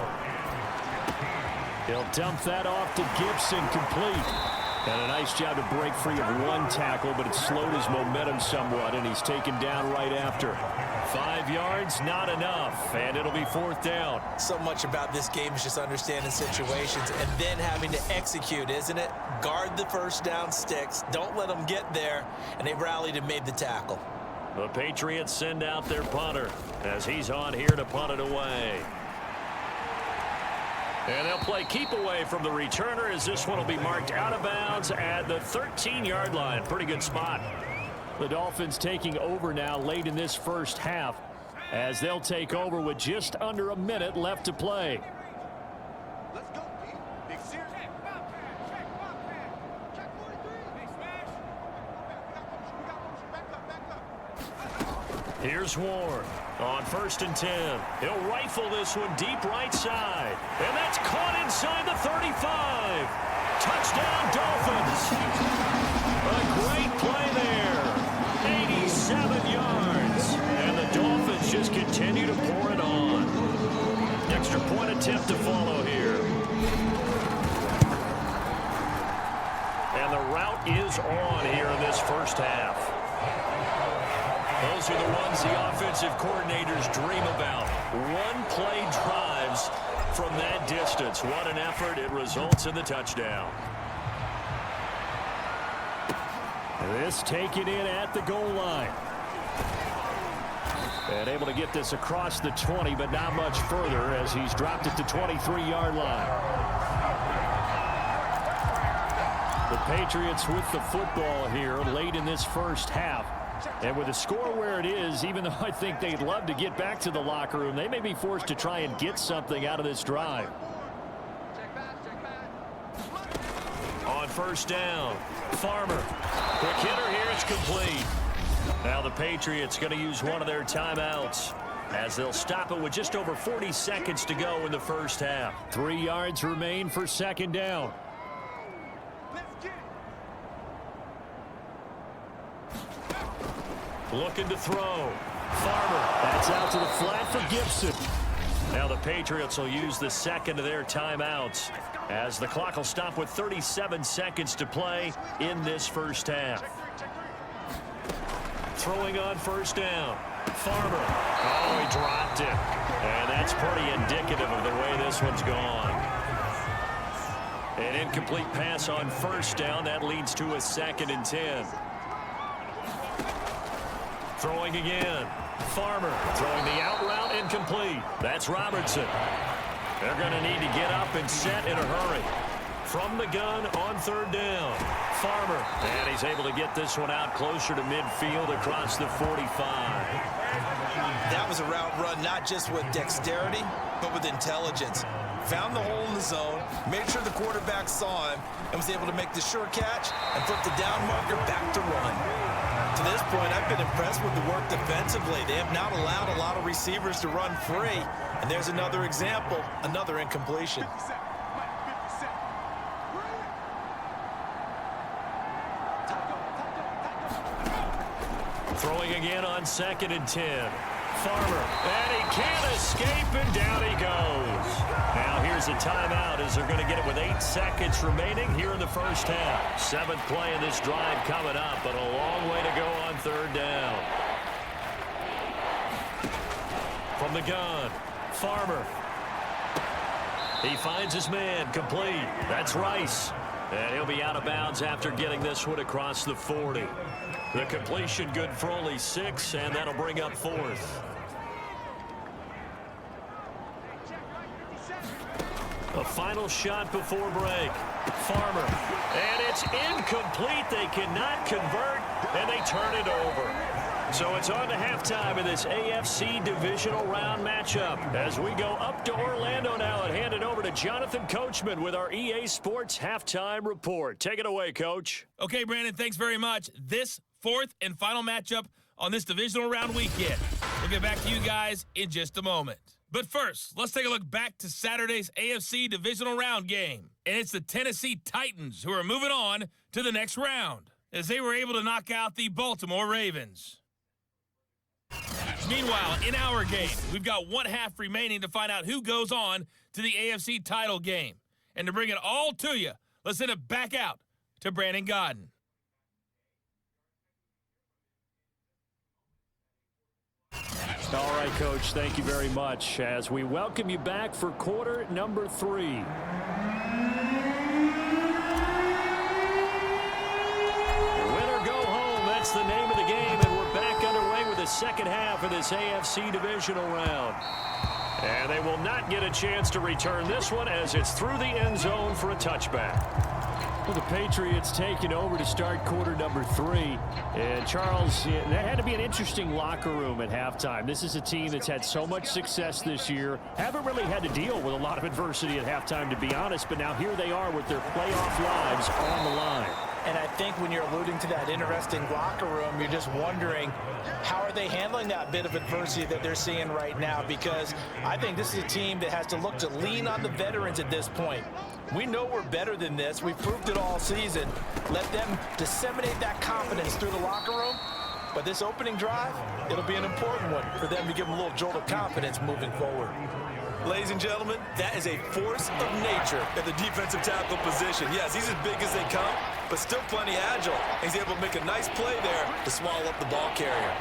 He'll dump that off to Gibson, complete. And a nice job to break free of one tackle, but it slowed his momentum somewhat, and he's taken down right after. 5 yards, not enough, and it'll be 4th down. So much about this game is just understanding situations and then having to execute, isn't it? Guard the first down sticks. Don't let them get there, and they rallied and made the tackle. The Patriots send out their punter as he's on here to punt it away. And they'll play keep away from the returner as this one will be marked out of bounds at the 13-yard line. Pretty good spot. The Dolphins taking over now late in this first half as they'll take over with just under a minute left to play. Let's go, Pete. Big series. Check 43. Here's Ward on 1st and 10. He'll rifle this one deep right side. And that's caught inside the 35. Touchdown, Dolphins. A great play there. 87 yards. And the Dolphins just continue to pour it on. Extra point attempt to follow here. And the route is on here in this first half. Those are the ones the offensive coordinators dream about. One-play drives from that distance. What an effort. It results in the touchdown. This taken in at the goal line. And able to get this across the 20, but not much further as he's dropped it to 23-yard line. The Patriots with the football here late in this first half. And with the score where it is, even though I think they'd love to get back to the locker room, they may be forced to try and get something out of this drive. On 1st down, Farmer. Quick hitter here, it's complete. Now the Patriots going to use one of their timeouts as they'll stop it with just over 40 seconds to go in the first half. 3 yards remain for 2nd down. Looking to throw. Farmer. That's out to the flat for Gibson. Now the Patriots will use the second of their timeouts as the clock will stop with 37 seconds to play in this first half. Throwing on 1st down. Farmer. Oh, he dropped it. And that's pretty indicative of the way this one's gone. An incomplete pass on 1st down. That leads to a 2nd and 10. Throwing again. Farmer throwing the out route incomplete. That's Robertson. They're going to need to get up and set in a hurry. From the gun on 3rd down. Farmer. And he's able to get this one out closer to midfield across the 45. That was a route run not just with dexterity, but with intelligence. Found the hole in the zone, made sure the quarterback saw him, and was able to make the sure catch and put the down marker back to run. To this point, I've been impressed with the work defensively. They have not allowed a lot of receivers to run free. And there's another example, another incompletion. Throwing again on 2nd and 10. Farmer, and he can't escape, and down he goes. Now here's a timeout as they're going to get it with 8 seconds remaining here in the first half. 7th play in this drive coming up, but a long way to go on 3rd down. From the gun, Farmer. He finds his man, complete. That's Rice. And he'll be out of bounds after getting this one across the 40. The completion good for only 6, and that'll bring up 4th. A final shot before break. Farmer. And it's incomplete. They cannot convert, and they turn it over. So it's on to halftime in this AFC Divisional Round matchup. As we go up to Orlando now and hand it over to Jonathan Coachman with our EA Sports Halftime Report. Take it away, Coach. Okay, Brandon, thanks very much. This fourth and final matchup on this Divisional Round weekend. We'll get back to you guys in just a moment. But first, let's take a look back to Saturday's AFC Divisional Round game. And it's the Tennessee Titans who are moving on to the next round, as they were able to knock out the Baltimore Ravens. Meanwhile, in our game, we've got one half remaining to find out who goes on to the AFC title game. And to bring it all to you, let's send it back out to Brandon Godden. All right, Coach, thank you very much as we welcome you back for quarter number 3. Win or go home, that's the name of the game, and we're back underway with the second half of this AFC Divisional Round. And they will not get a chance to return this one as it's through the end zone for a touchback. Well, the Patriots taking over to start quarter number 3. And, Charles, that had to be an interesting locker room at halftime. This is a team that's had so much success this year. Haven't really had to deal with a lot of adversity at halftime, to be honest. But now here they are with their playoff lives on the line. And I think when you're alluding to that interesting locker room, you're just wondering, how are they handling that bit of adversity that they're seeing right now? Because I think this is a team that has to look to lean on the veterans at this point. We know we're better than this. We've proved it all season. Let them disseminate that confidence through the locker room. But this opening drive, it'll be an important one for them to give them a little jolt of confidence moving forward. Ladies and gentlemen, that is a force of nature at the defensive tackle position. Yes, he's as big as they come, but still plenty agile. He's able to make a nice play there to swallow up the ball carrier.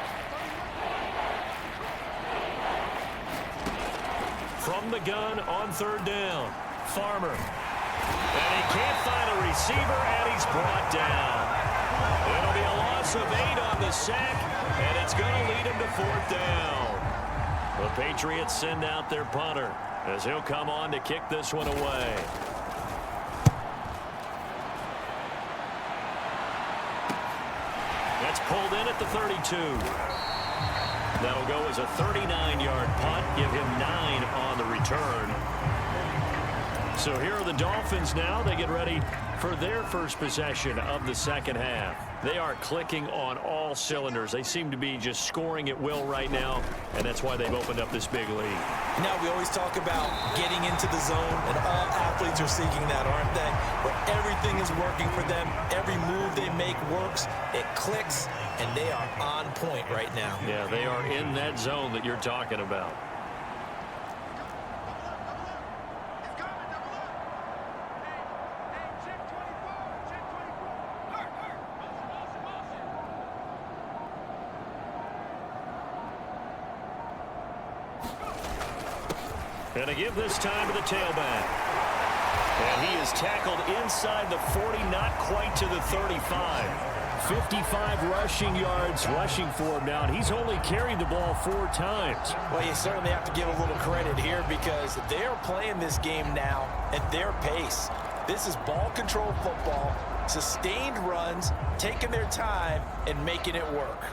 From the gun on third down, Farmer. And he can't find a receiver, and he's brought down. It'll be a loss of 8 on the sack, and it's going to lead him to fourth down. The Patriots send out their punter as he'll come on to kick this one away. That's pulled in at the 32. That'll go as a 39-yard punt, give him 9 on the return. So here are the Dolphins now. They get ready for their first possession of the second half. They are clicking on all cylinders. They seem to be just scoring at will right now, and that's why they've opened up this big lead. Now, we always talk about getting into the zone, and all athletes are seeking that, aren't they? But everything is working for them. Every move they make works. It clicks, and they are on point right now. Yeah, they are in that zone that you're talking about. And to give this time to the tailback. And he is tackled inside the 40, not quite to the 35. 55 rushing yards rushing for him now, and he's only carried the ball 4 times. Well, you certainly have to give a little credit here because they're playing this game now at their pace. This is ball control football, sustained runs, taking their time, and making it work.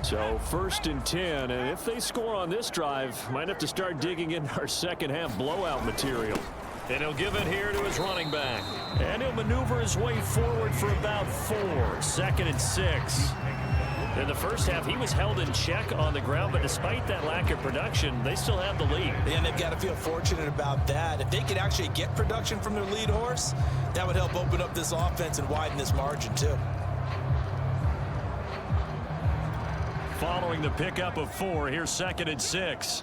So first and 10, and if they score on this drive, might have to start digging in our second half blowout material. And he'll give it here to his running back. And he'll maneuver his way forward for about 4. 2nd and 6. In the first half, he was held in check on the ground, but despite that lack of production, they still have the lead. And they've got to feel fortunate about that. If they could actually get production from their lead horse, that would help open up this offense and widen this margin too. Following the pickup of 4, here's 2nd and 6.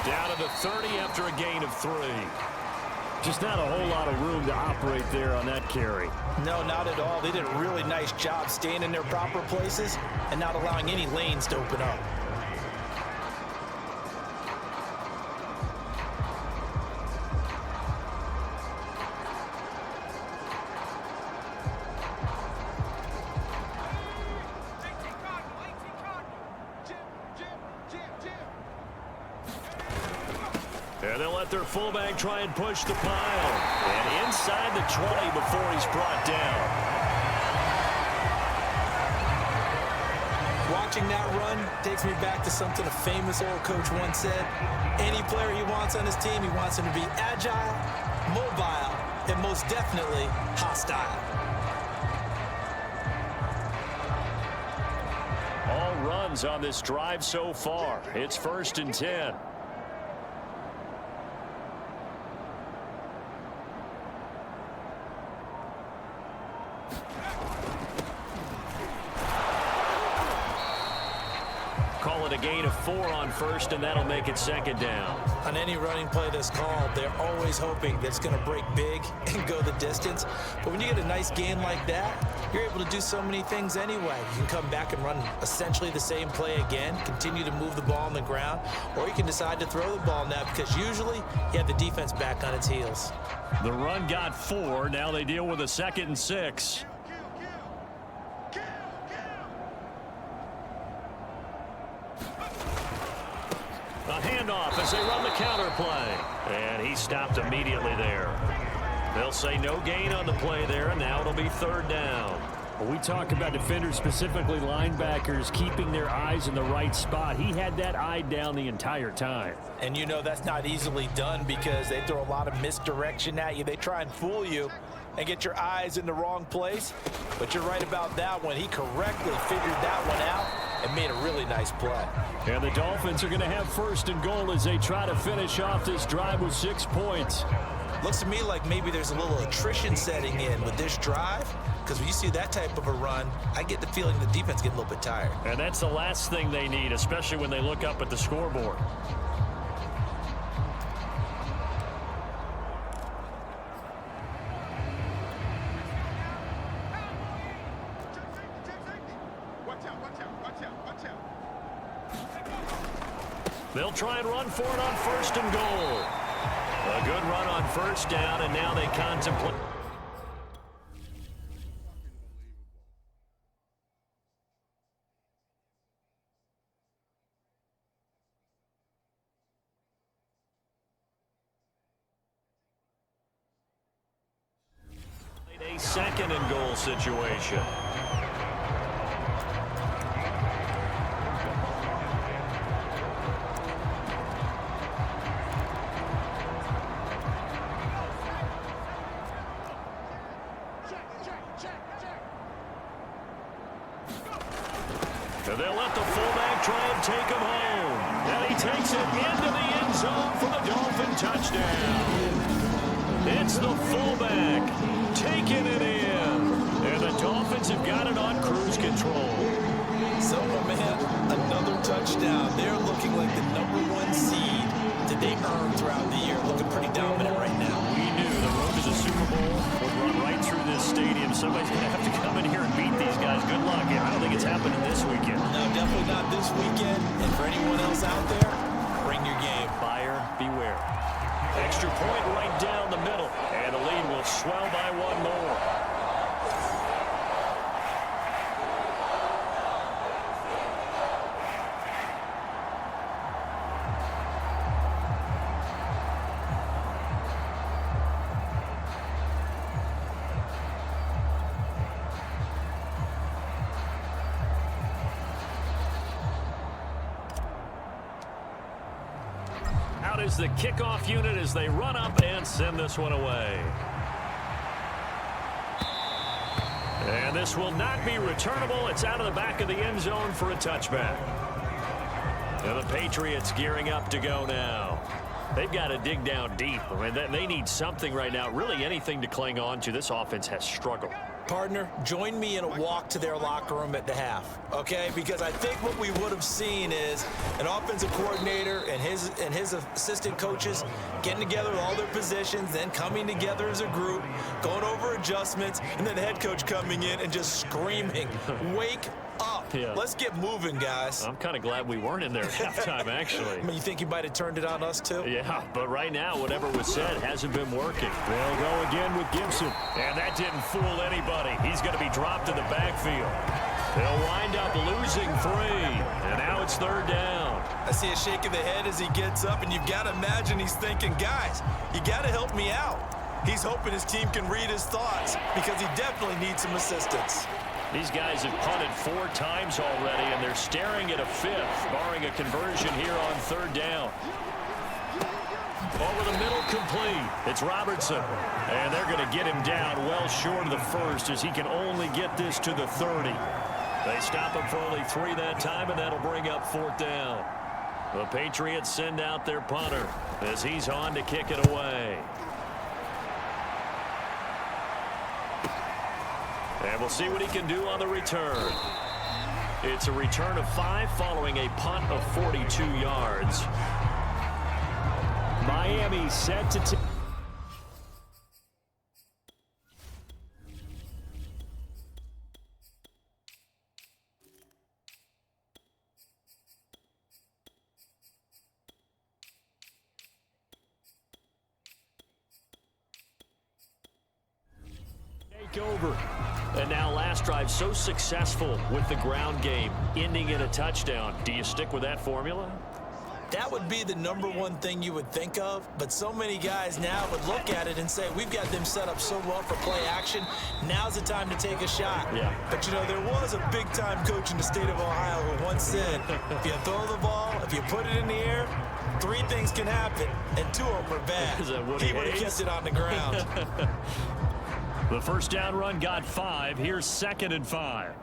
Down to the 30 after a gain of 3. Just not a whole lot of room to operate there on that carry. No, not at all. They did a really nice job staying in their proper places and not allowing any lanes to open up. And they'll let their fullback try and push the pile. And inside the 20 before he's brought down. Watching that run takes me back to something a famous old coach once said. Any player he wants on his team, he wants him to be agile, mobile, and most definitely hostile. All runs on this drive so far. It's 1st and 10. Call it a gain of 4 on 1st, and that'll make it 2nd down. On any running play that's called, they're always hoping that it's going to break big and go the distance. But when you get a nice gain like that, you're able to do so many things anyway. You can come back and run essentially the same play again, continue to move the ball on the ground, or you can decide to throw the ball now because usually you have the defense back on its heels. The run got 4. Now they deal with a 2nd and 6. A handoff as they run the counter play. And he stopped immediately there. They'll say no gain on the play there, and now it'll be 3rd down. When we talk about defenders, specifically linebackers, keeping their eyes in the right spot, he had that eye down the entire time. And you know that's not easily done because they throw a lot of misdirection at you. They try and fool you and get your eyes in the wrong place. But you're right about that one. He correctly figured that one out and made a really nice play. And the Dolphins are going to have 1st and goal as they try to finish off this drive with 6 points. Looks to me like maybe there's a little attrition setting in with this drive, because when you see that type of a run, I get the feeling the defense gets a little bit tired. And that's the last thing they need, especially when they look up at the scoreboard. They'll try and run for it on 1st and goal. A good run on 1st down, and now they contemplate. A 2nd and goal situation. And they'll let the fullback try and take him home. And he takes it into the end zone for the Dolphin touchdown. It's the fullback taking it in. And the Dolphins have got it on cruise control. So, man, another touchdown. They're looking like the #1 seed that they earned throughout the year. Looking pretty dominant right now. We knew the road to the Super Bowl would run right through this stadium. Somebody's going to have to come in here and beat these guys. Good luck. I don't think it's happening this weekend. No, definitely not this weekend. And for anyone else out there, bring your game. Buyer beware. Extra point right down the middle. And the lead will swell by 1 more. Out is the kickoff unit as they run up and send this one away. And this will not be returnable. It's out of the back of the end zone for a touchback. And the Patriots gearing up to go now. They've got to dig down deep. I mean, they need something right now, really anything to cling on to. This offense has struggled. Partner, join me in a walk to their locker room at the half, okay? Because I think what we would have seen is an offensive coordinator and his assistant coaches getting together with all their positions, then coming together as a group, going over adjustments, and then the head coach coming in and just screaming, "Wake up. Yeah. Let's get moving, guys." I'm kind of glad we weren't in there at halftime, actually. I mean, you think he might have turned it on us, too? Yeah, but right now, whatever was said hasn't been working. They'll go again with Gibson. And that didn't fool anybody. He's going to be dropped in the backfield. He'll wind up losing 3, and now it's 3rd down. I see a shake of the head as he gets up, and you've got to imagine he's thinking, guys, you got to help me out. He's hoping his team can read his thoughts because he definitely needs some assistance. These guys have punted 4 times already, and they're staring at a 5th, barring a conversion here on 3rd down. Over the middle, complete. It's Robertson. And they're going to get him down well short of the 1st as he can only get this to the 30. They stop him for only 3 that time, and that'll bring up 4th down. The Patriots send out their punter as he's on to kick it away. And we'll see what he can do on the return. It's a return of 5 following a punt of 42 yards. Miami set to take over. And now last drive so successful with the ground game, ending in a touchdown. Do you stick with that formula? That would be the #1 thing you would think of, but so many guys now would look at it and say, we've got them set up so well for play action, now's the time to take a shot. Yeah. But, you know, there was a big-time coach in the state of Ohio who once said, if you throw the ball, if you put it in the air, 3 things can happen, and 2 of them are bad. Is that what he would have kept it on the ground. The first down run got 5. Here's 2nd and 5.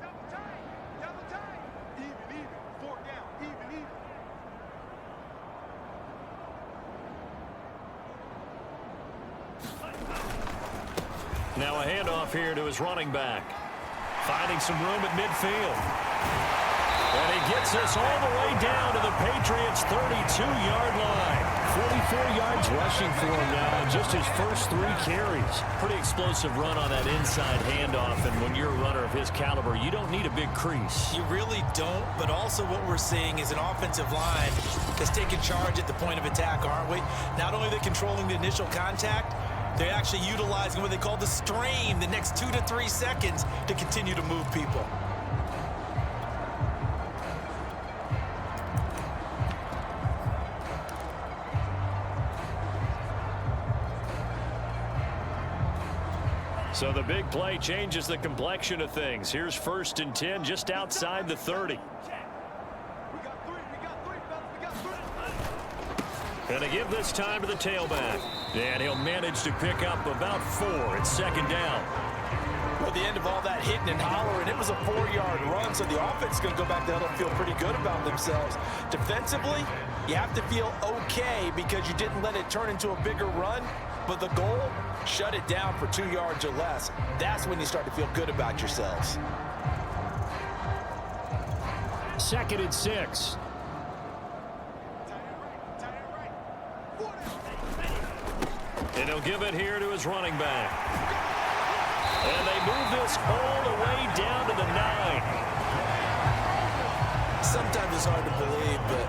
Now a handoff here to his running back. Finding some room at midfield. And he gets us all the way down to the Patriots' 32-yard line. 44 yards rushing for him now in just his first 3 carries. Pretty explosive run on that inside handoff, and when you're a runner of his caliber, you don't need a big crease. You really don't, but also what we're seeing is an offensive line that's taking charge at the point of attack, aren't we? Not only are they controlling the initial contact, they're actually utilizing what they call the strain, the next 2 to 3 seconds to continue to move people. So the big play changes the complexion of things. Here's 1st and 10 just outside the 30. Going to give this time to the tailback. And he'll manage to pick up about 4. It's 2nd down. Well, the end of all that hitting and hollering, it was a 4-yard run, so the offense is going to go back there and feel pretty good about themselves. Defensively, you have to feel okay because you didn't let it turn into a bigger run, but the goal, shut it down for 2 yards or less. That's when you start to feel good about yourselves. 2nd and 6. And he'll give it here to his running back. And they move this all the way down to the 9. Sometimes it's hard to believe, but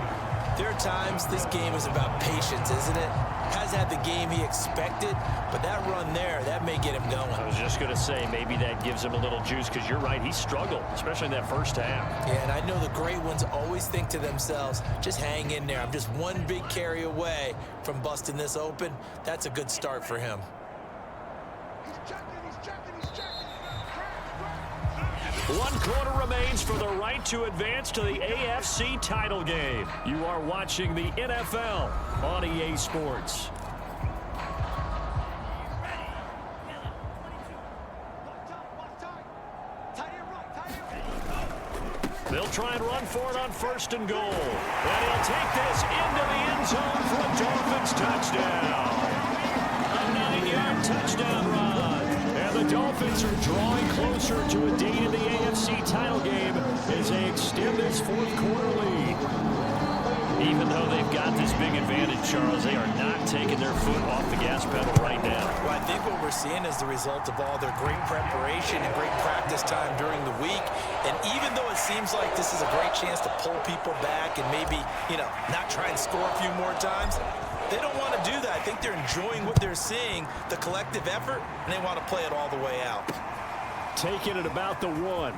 there are times this game is about patience, isn't it? Has had the game he expected, but that run there, that may get him going. I was just going to say, maybe that gives him a little juice, because you're right, he struggled, especially in that first half. Yeah, and I know the great ones always think to themselves, just hang in there. I'm just one big carry away from busting this open. That's a good start for him. One quarter remains for the right to advance to the AFC title game. You are watching the NFL on EA Sports. They'll try and run for it on 1st and goal. And he'll take this into the end zone for a Dolphins touchdown. A 9-yard touchdown run. And the Dolphins are drawing closer to a date in the AFC title game as they extend this 4th quarter lead. Even though they've got this big advantage, Charles, they are not taking their foot off the gas pedal right now. Well, I think what we're seeing is the result of all their great preparation and great practice time during the week. And even though it seems like this is a great chance to pull people back and maybe, not try and score a few more times, they don't want to do that. I think they're enjoying what they're seeing, the collective effort, and they want to play it all the way out. Taking it about the 1.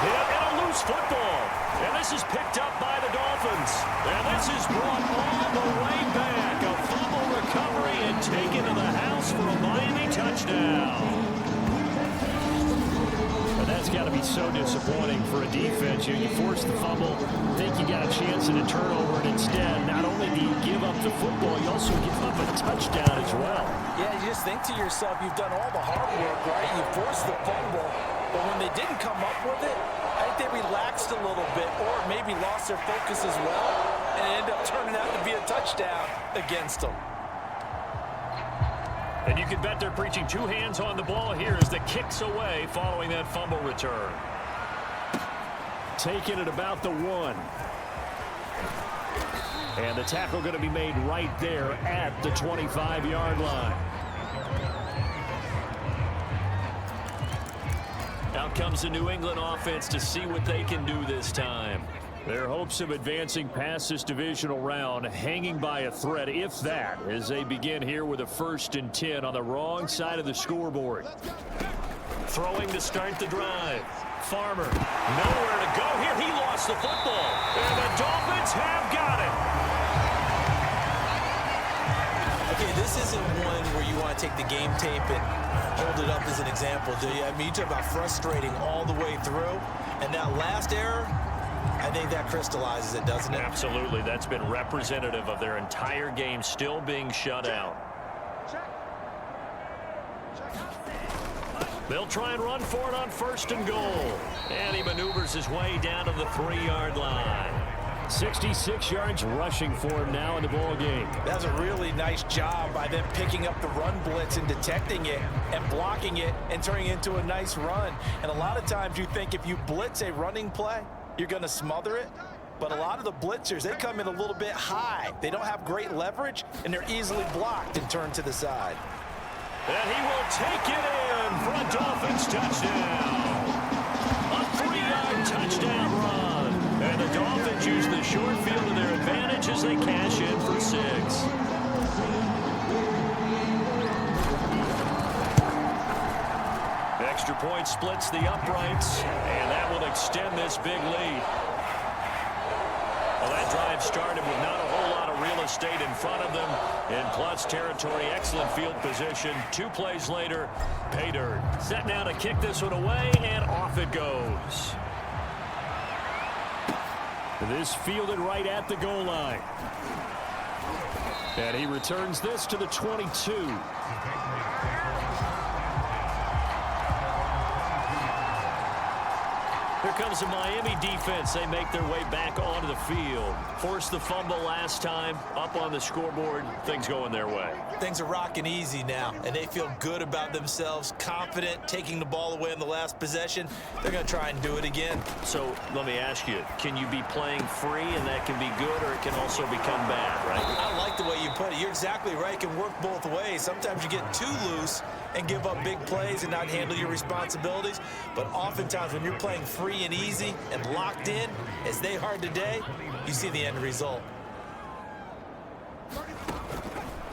hit and a loose football. And this is picked up by the Dolphins. And this is brought all the way back. A fumble recovery and taken to the house for a Miami touchdown. And that's got to be so disappointing for a defense. You force the fumble, think you got a chance at a turnover, and instead, not only do you give up the football, you also give up a touchdown as well. Yeah, you just think to yourself, you've done all the hard work, right? You forced the fumble, but when they didn't come up with it, I think they relaxed a little bit or maybe lost their focus as well, and it ended up turning out to be a touchdown against them. And you can bet they're preaching two hands on the ball here as the kick's away following that fumble return. Taking it about the 1. And the tackle going to be made right there at the 25-yard line. Out comes the New England offense to see what they can do this time. Their hopes of advancing past this divisional round hanging by a thread, if that, as they begin here with a 1st and 10 on the wrong side of the scoreboard. Throwing to start the drive. Farmer, nowhere to go here. He lost the football. And the Dolphins have got it. Okay, this isn't one where you want to take the game tape and hold it up as an example, do you? I mean, you talk about frustrating all the way through. And that last error, I think that crystallizes it, doesn't it? Absolutely. That's been representative of their entire game still being shut out. They'll try and run for it on 1st and goal. And he maneuvers his way down to the 3-yard line. 66 yards rushing for him now in the ball game. That's a really nice job by them picking up the run blitz and detecting it and blocking it and turning it into a nice run. And a lot of times you think if you blitz a running play, you're going to smother it. But a lot of the blitzers, they come in a little bit high. They don't have great leverage, and they're easily blocked and turned to the side. And he will take it in for a Dolphins touchdown. A 3-yard touchdown run. And the Dolphins use the short field to their advantage as they cash in for 6. Extra point splits the uprights, and that will extend this big lead. Well, that drive started with not a whole lot of real estate in front of them. In plus territory, excellent field position. 2 plays later, pay dirt. Set now to kick this one away, and off it goes. This fielded right at the goal line. And he returns this to the 22. Here comes the Miami defense. They make their way back onto the field. Forced the fumble last time. Up on the scoreboard. Things going their way. Things are rocking easy now, and they feel good about themselves, confident, taking the ball away in the last possession. They're going to try and do it again. So let me ask you, can you be playing free and that can be good, or it can also become bad, right? I like the way you put it. You're exactly right. It can work both ways. Sometimes you get too loose and give up big plays and not handle your responsibilities. But oftentimes when you're playing free and easy and locked in, as they are today, you see the end result.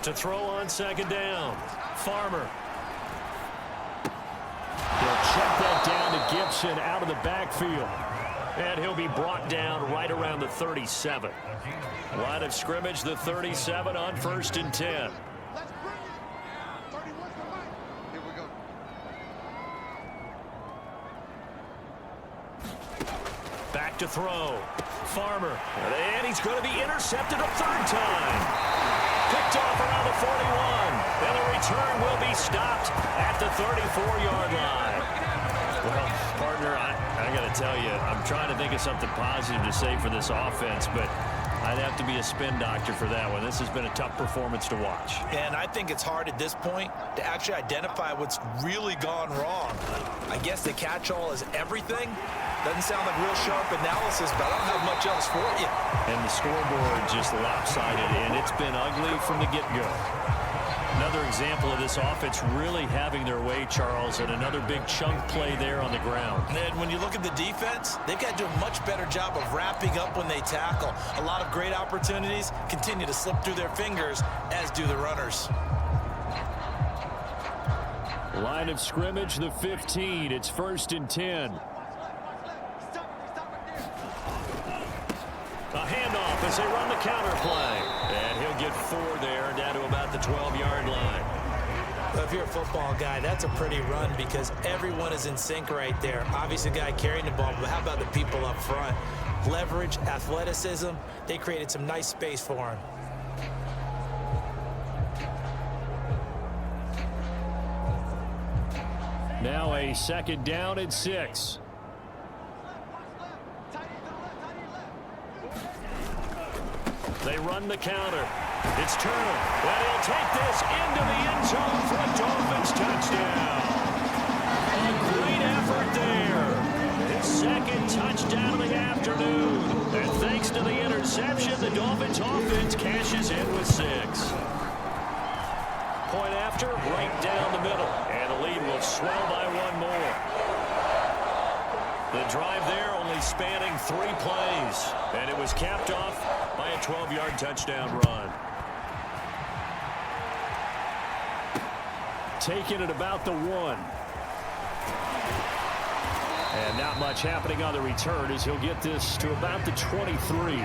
To throw on 2nd down, Farmer. They'll check that down to Gibson out of the backfield. And he'll be brought down right around the 37. Line of scrimmage, the 37 on 1st and 10. Back to throw. Farmer. And he's going to be intercepted a 3rd time. Picked off around the 41. And the return will be stopped at the 34-yard line. Well, partner, I got to tell you, I'm trying to think of something positive to say for this offense, but I'd have to be a spin doctor for that one. This has been a tough performance to watch. And I think it's hard at this point to actually identify what's really gone wrong. I guess the catch-all is everything. Doesn't sound like real sharp analysis, but I don't have much else for you. And the scoreboard just lopsided, and it's been ugly from the get-go. Another example of this offense really having their way, Charles, and another big chunk play there on the ground. And when you look at the defense, they've got to do a much better job of wrapping up when they tackle. A lot of great opportunities continue to slip through their fingers, as do the runners. Line of scrimmage, the 15. It's 1st and 10. as they run the counter play. And he'll get 4 there, down to about the 12-yard line. Well, if you're a football guy, that's a pretty run because everyone is in sync right there. Obviously, the guy carrying the ball, but how about the people up front? Leverage, athleticism, they created some nice space for him. Now a 2nd down and 6. They run the counter. It's Turner. And he'll take this into the end zone for a Dolphins touchdown. A great effort there. His 2nd touchdown of the afternoon. And thanks to the interception, the Dolphins offense cashes in with 6. Point after, right down the middle. And the lead will swell by 1 more. The drive there only spanning 3 plays. And it was capped off by a 12-yard touchdown run. Taking it about the 1. And not much happening on the return as he'll get this to about the 23.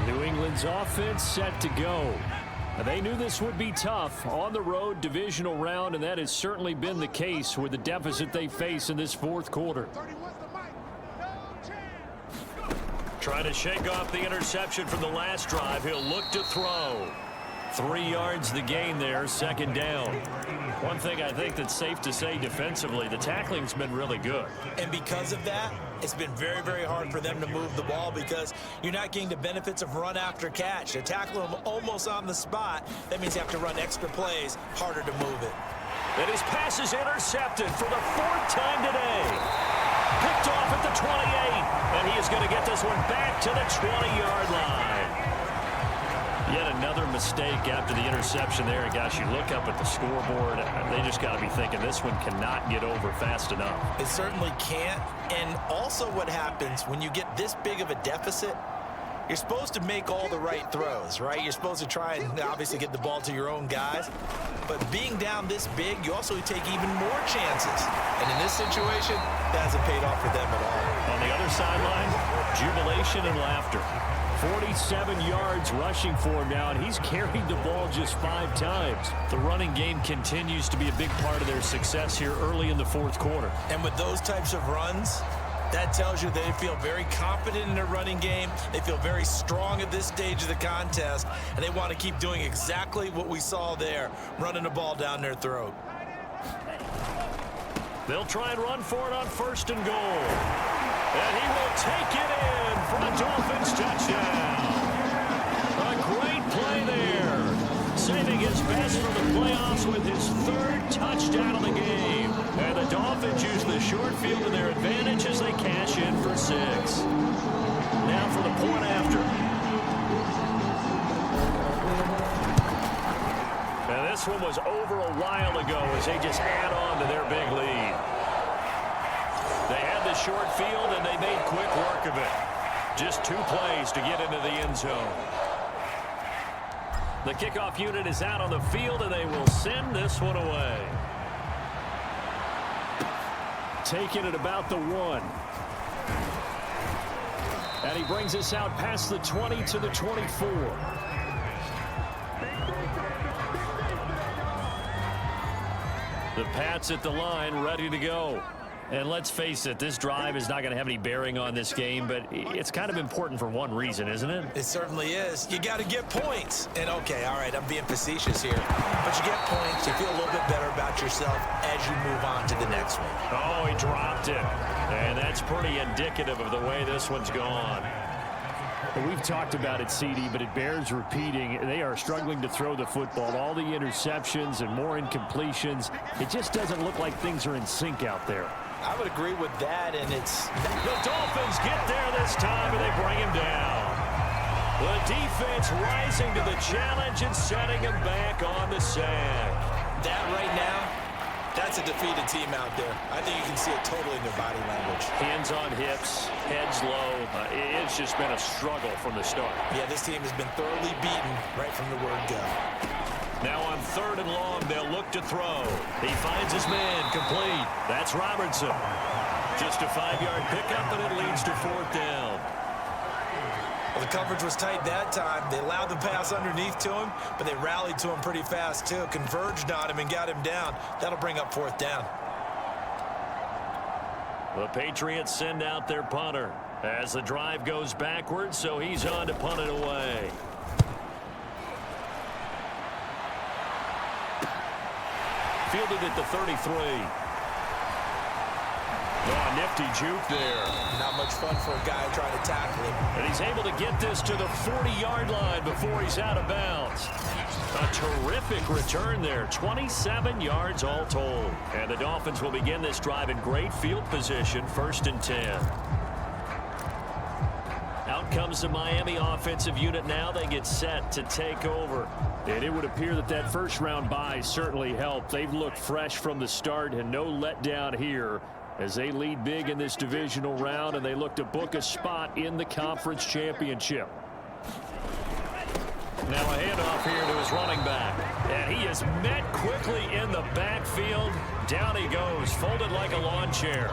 New England's offense set to go. They knew this would be tough on the road, divisional round, and that has certainly been the case with the deficit they face in this 4th quarter. Trying to shake off the interception from the last drive. He'll look to throw. 3 yards the gain there, 2nd down. One thing I think that's safe to say defensively, the tackling's been really good. And because of that, it's been very, very hard for them to move the ball because you're not getting the benefits of run after catch. They tackle them almost on the spot. That means you have to run extra plays, harder to move it. And his pass is intercepted for the 4th time today. Picked off at the 28, and he is going to get this one back to the 20-yard line. Yet another mistake after the interception there. And gosh, you look up at the scoreboard, they just got to be thinking this one cannot get over fast enough. It certainly can't. And also what happens when you get this big of a deficit, you're supposed to make all the right throws, right? You're supposed to try and obviously get the ball to your own guys. But being down this big, you also take even more chances. And in this situation, that hasn't paid off for them at all. On the other sideline, jubilation and laughter. 47 yards rushing for him now, and he's carried the ball just 5 times. The running game continues to be a big part of their success here early in the 4th quarter. And with those types of runs, that tells you they feel very confident in their running game. They feel very strong at this stage of the contest, and they want to keep doing exactly what we saw there, running the ball down their throat. They'll try and run for it on 1st and goal. And he will take it in for a Dolphins touchdown. A great play there. Saving his best for the playoffs with his 3rd touchdown of the game. And the Dolphins use the short field to their advantage as they cash in for 6. Now for the point after. And this one was over a while ago as they just add on to their big lead. They had the short field, and they made quick work of it. Just 2 plays to get into the end zone. The kickoff unit is out on the field, and they will send this one away. Taking it about the 1. And he brings us out past the 20 to the 24. The Pats at the line, ready to go. And let's face it, this drive is not going to have any bearing on this game, but it's kind of important for one reason, isn't it? It certainly is. You got to get points. And, okay, all right, I'm being facetious here. But you get points, you feel a little bit better about yourself as you move on to the next one. Oh, he dropped it. And that's pretty indicative of the way this one's gone. We've talked about it, CD, but it bears repeating. They are struggling to throw the football. All the interceptions and more incompletions. It just doesn't look like things are in sync out there. I would agree with that, and it's... The Dolphins get there this time, and they bring him down. The defense rising to the challenge and setting him back on the sack. That right now, that's a defeated team out there. I think you can see it totally in their body language. Hands on hips, heads low. It's just been a struggle from the start. Yeah, this team has been thoroughly beaten right from the word go. Now on 3rd and long, they'll look to throw. He finds his man complete. That's Robertson. Just a 5-yard pickup, and it leads to 4th down. Well, the coverage was tight that time. They allowed the pass underneath to him, but they rallied to him pretty fast, too. Converged on him and got him down. That'll bring up 4th down. The Patriots send out their punter as the drive goes backwards, so he's on to punt it away. Fielded at the 33. Oh, nifty juke there. Not much fun for a guy trying to tackle him. And he's able to get this to the 40-yard line before he's out of bounds. A terrific return there. 27 yards all told. And the Dolphins will begin this drive in great field position, 1st and 10. Out comes the Miami offensive unit now. They get set to take over. And it would appear that that first-round bye certainly helped. They've looked fresh from the start and no letdown here as they lead big in this divisional round, and they look to book a spot in the conference championship. Now a handoff here to his running back. And he is met quickly in the backfield. Down he goes, folded like a lawn chair.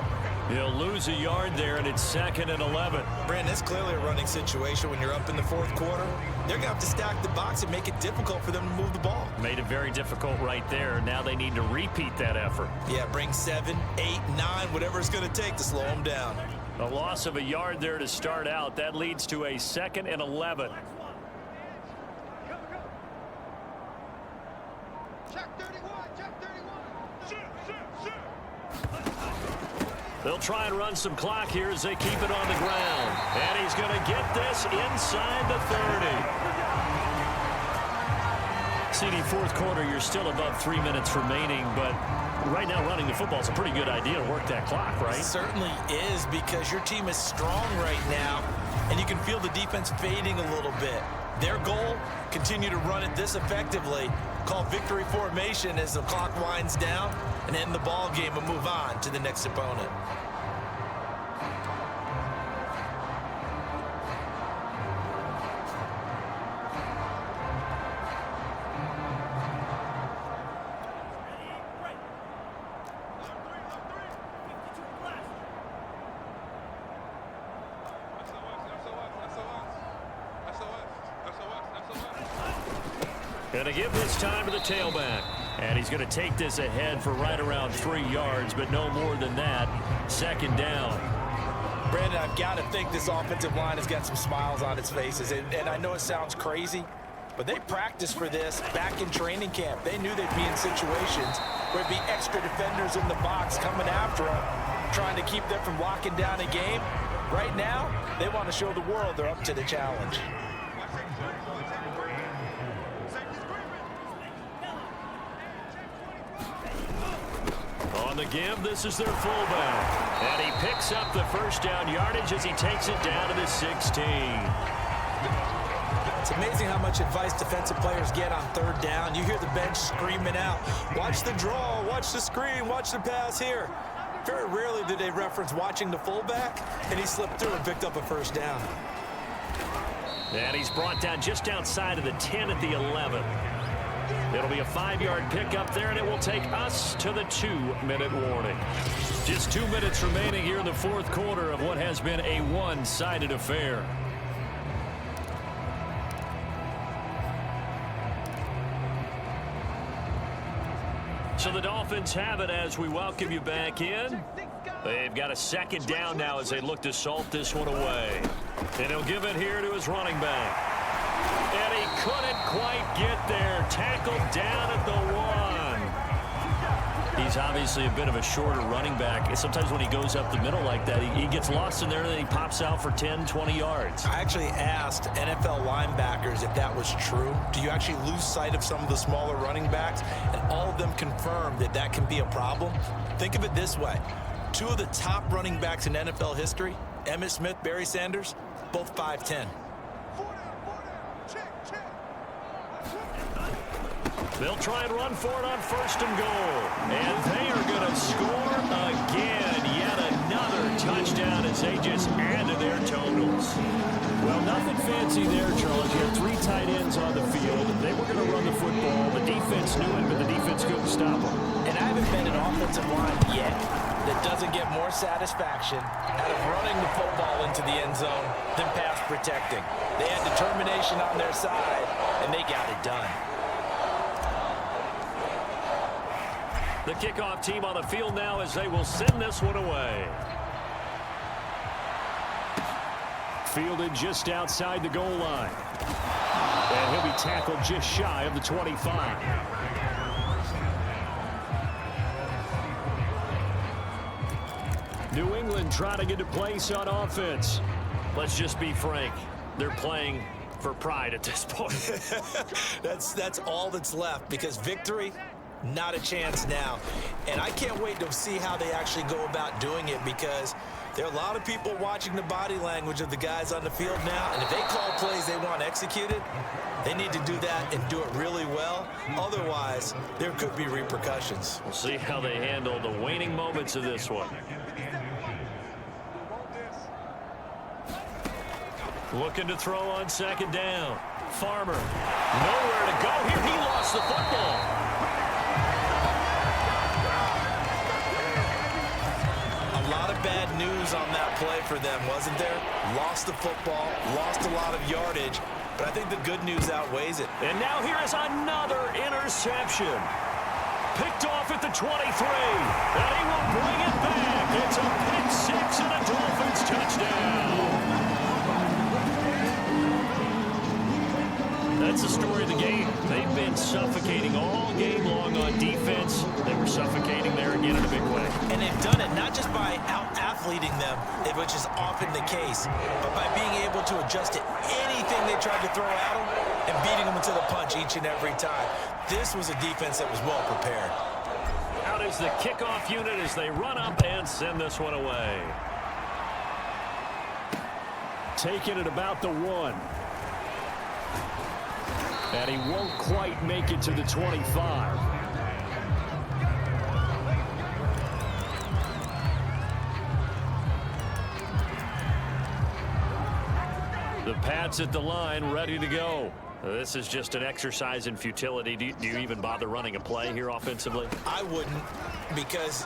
He'll lose a yard there, and it's 2nd and 11. Brandon, it's clearly a running situation when you're up in the 4th quarter. They're going to have to stack the box and make it difficult for them to move the ball. Made it very difficult right there. Now they need to repeat that effort. Yeah, bring 7, 8, 9, whatever it's going to take to slow them down. A loss of a yard there to start out. That leads to a 2nd and 11. They'll try and run some clock here as they keep it on the ground. And he's going to get this inside the 30. CD, 4th quarter, you're still above 3 minutes remaining, but right now running the football is a pretty good idea to work that clock, right? It certainly is, because your team is strong right now, and you can feel the defense fading a little bit. Their goal, continue to run it this effectively, call victory formation as the clock winds down, and end the ball game and move on to the next opponent. Going to give this time to the tailback. And he's going to take this ahead for right around 3 yards, but no more than that. 2nd down. Brandon, I've got to think this offensive line has got some smiles on its faces. And I know it sounds crazy, but they practiced for this back in training camp. They knew they'd be in situations where there'd be extra defenders in the box coming after them, trying to keep them from locking down a game. Right now, they want to show the world they're up to the challenge. On the give, this is their fullback. And he picks up the 1st down yardage as he takes it down to the 16. It's amazing how much advice defensive players get on 3rd down. You hear the bench screaming out, watch the draw, watch the screen, watch the pass here. Very rarely do they reference watching the fullback, and he slipped through and picked up a 1st down. And he's brought down just outside of the 10 at the 11. It'll be a 5-yard pickup there, and it will take us to the 2-minute warning. Just 2 minutes remaining here in the 4th quarter of what has been a one-sided affair. So the Dolphins have it as we welcome you back in. They've got a 2nd down now as they look to salt this one away. And he'll give it here to his running back. And he couldn't quite get there. Tackled down at the 1. He's obviously a bit of a shorter running back. Sometimes when he goes up the middle like that, he gets lost in there and then he pops out for 10, 20 yards. I actually asked NFL linebackers if that was true. Do you actually lose sight of some of the smaller running backs? And all of them confirmed that that can be a problem. Think of it this way. 2 of the top running backs in NFL history, Emmitt Smith, Barry Sanders, both 5'10". They'll try and run for it on 1st and goal. And they are going to score again. Yet another touchdown as they just add to their totals. Well, nothing fancy there, Charles. You had 3 tight ends on the field. They were going to run the football. The defense knew it, but the defense couldn't stop them. And I haven't been an offensive line yet that doesn't get more satisfaction out of running the football into the end zone than pass protecting. They had determination on their side, and they got it done. The kickoff team on the field now as they will send this one away. Fielded just outside the goal line. And he'll be tackled just shy of the 25. New England trying to get a place on offense. Let's just be frank. They're playing for pride at this point. That's all that's left, because victory, not a chance now. And I can't wait to see how they actually go about doing it, because there are a lot of people watching the body language of the guys on the field now, and if they call plays they want executed, they need to do that and do it really well. Otherwise, there could be repercussions. We'll see how they handle the waning moments of this one. Looking to throw on second down. Farmer, nowhere to go here. He lost the football. A lot of bad news on that play for them, wasn't there? Lost the football, lost a lot of yardage, but I think the good news outweighs it. And now here is another interception. Picked off at the 23, and he will bring it back. It's a pick six and a Dolphins touchdown. That's the story of the game. They've been suffocating all game long on defense. They were suffocating there again in a big way. And they've done it not just by out-athleting them, which is often the case, but by being able to adjust to anything they tried to throw at them and beating them to the punch each and every time. This was a defense that was well prepared. Out is the kickoff unit as they run up and send this one away. Taking it about the 1. And he won't quite make it to the 25. The Pats at the line, ready to go. This is just an exercise in futility. Do you even bother running a play here offensively? I wouldn't, because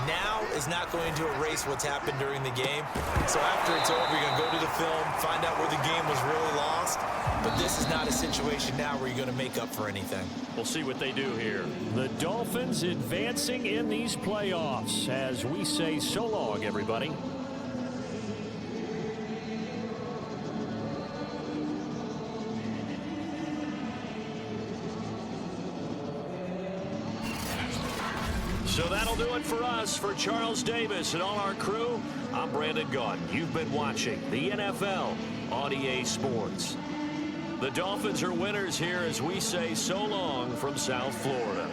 now is not going to erase what's happened during the game. So after it's over, you're going to go to the film, find out where the game was really lost. But this is not a situation now where you're going to make up for anything. We'll see what they do here. The Dolphins advancing in these playoffs as we say so long, everybody. So that'll do it for us. For Charles Davis and all our crew, I'm Brandon Gaudin. You've been watching the NFL on EA Sports. The Dolphins are winners here as we say so long from South Florida.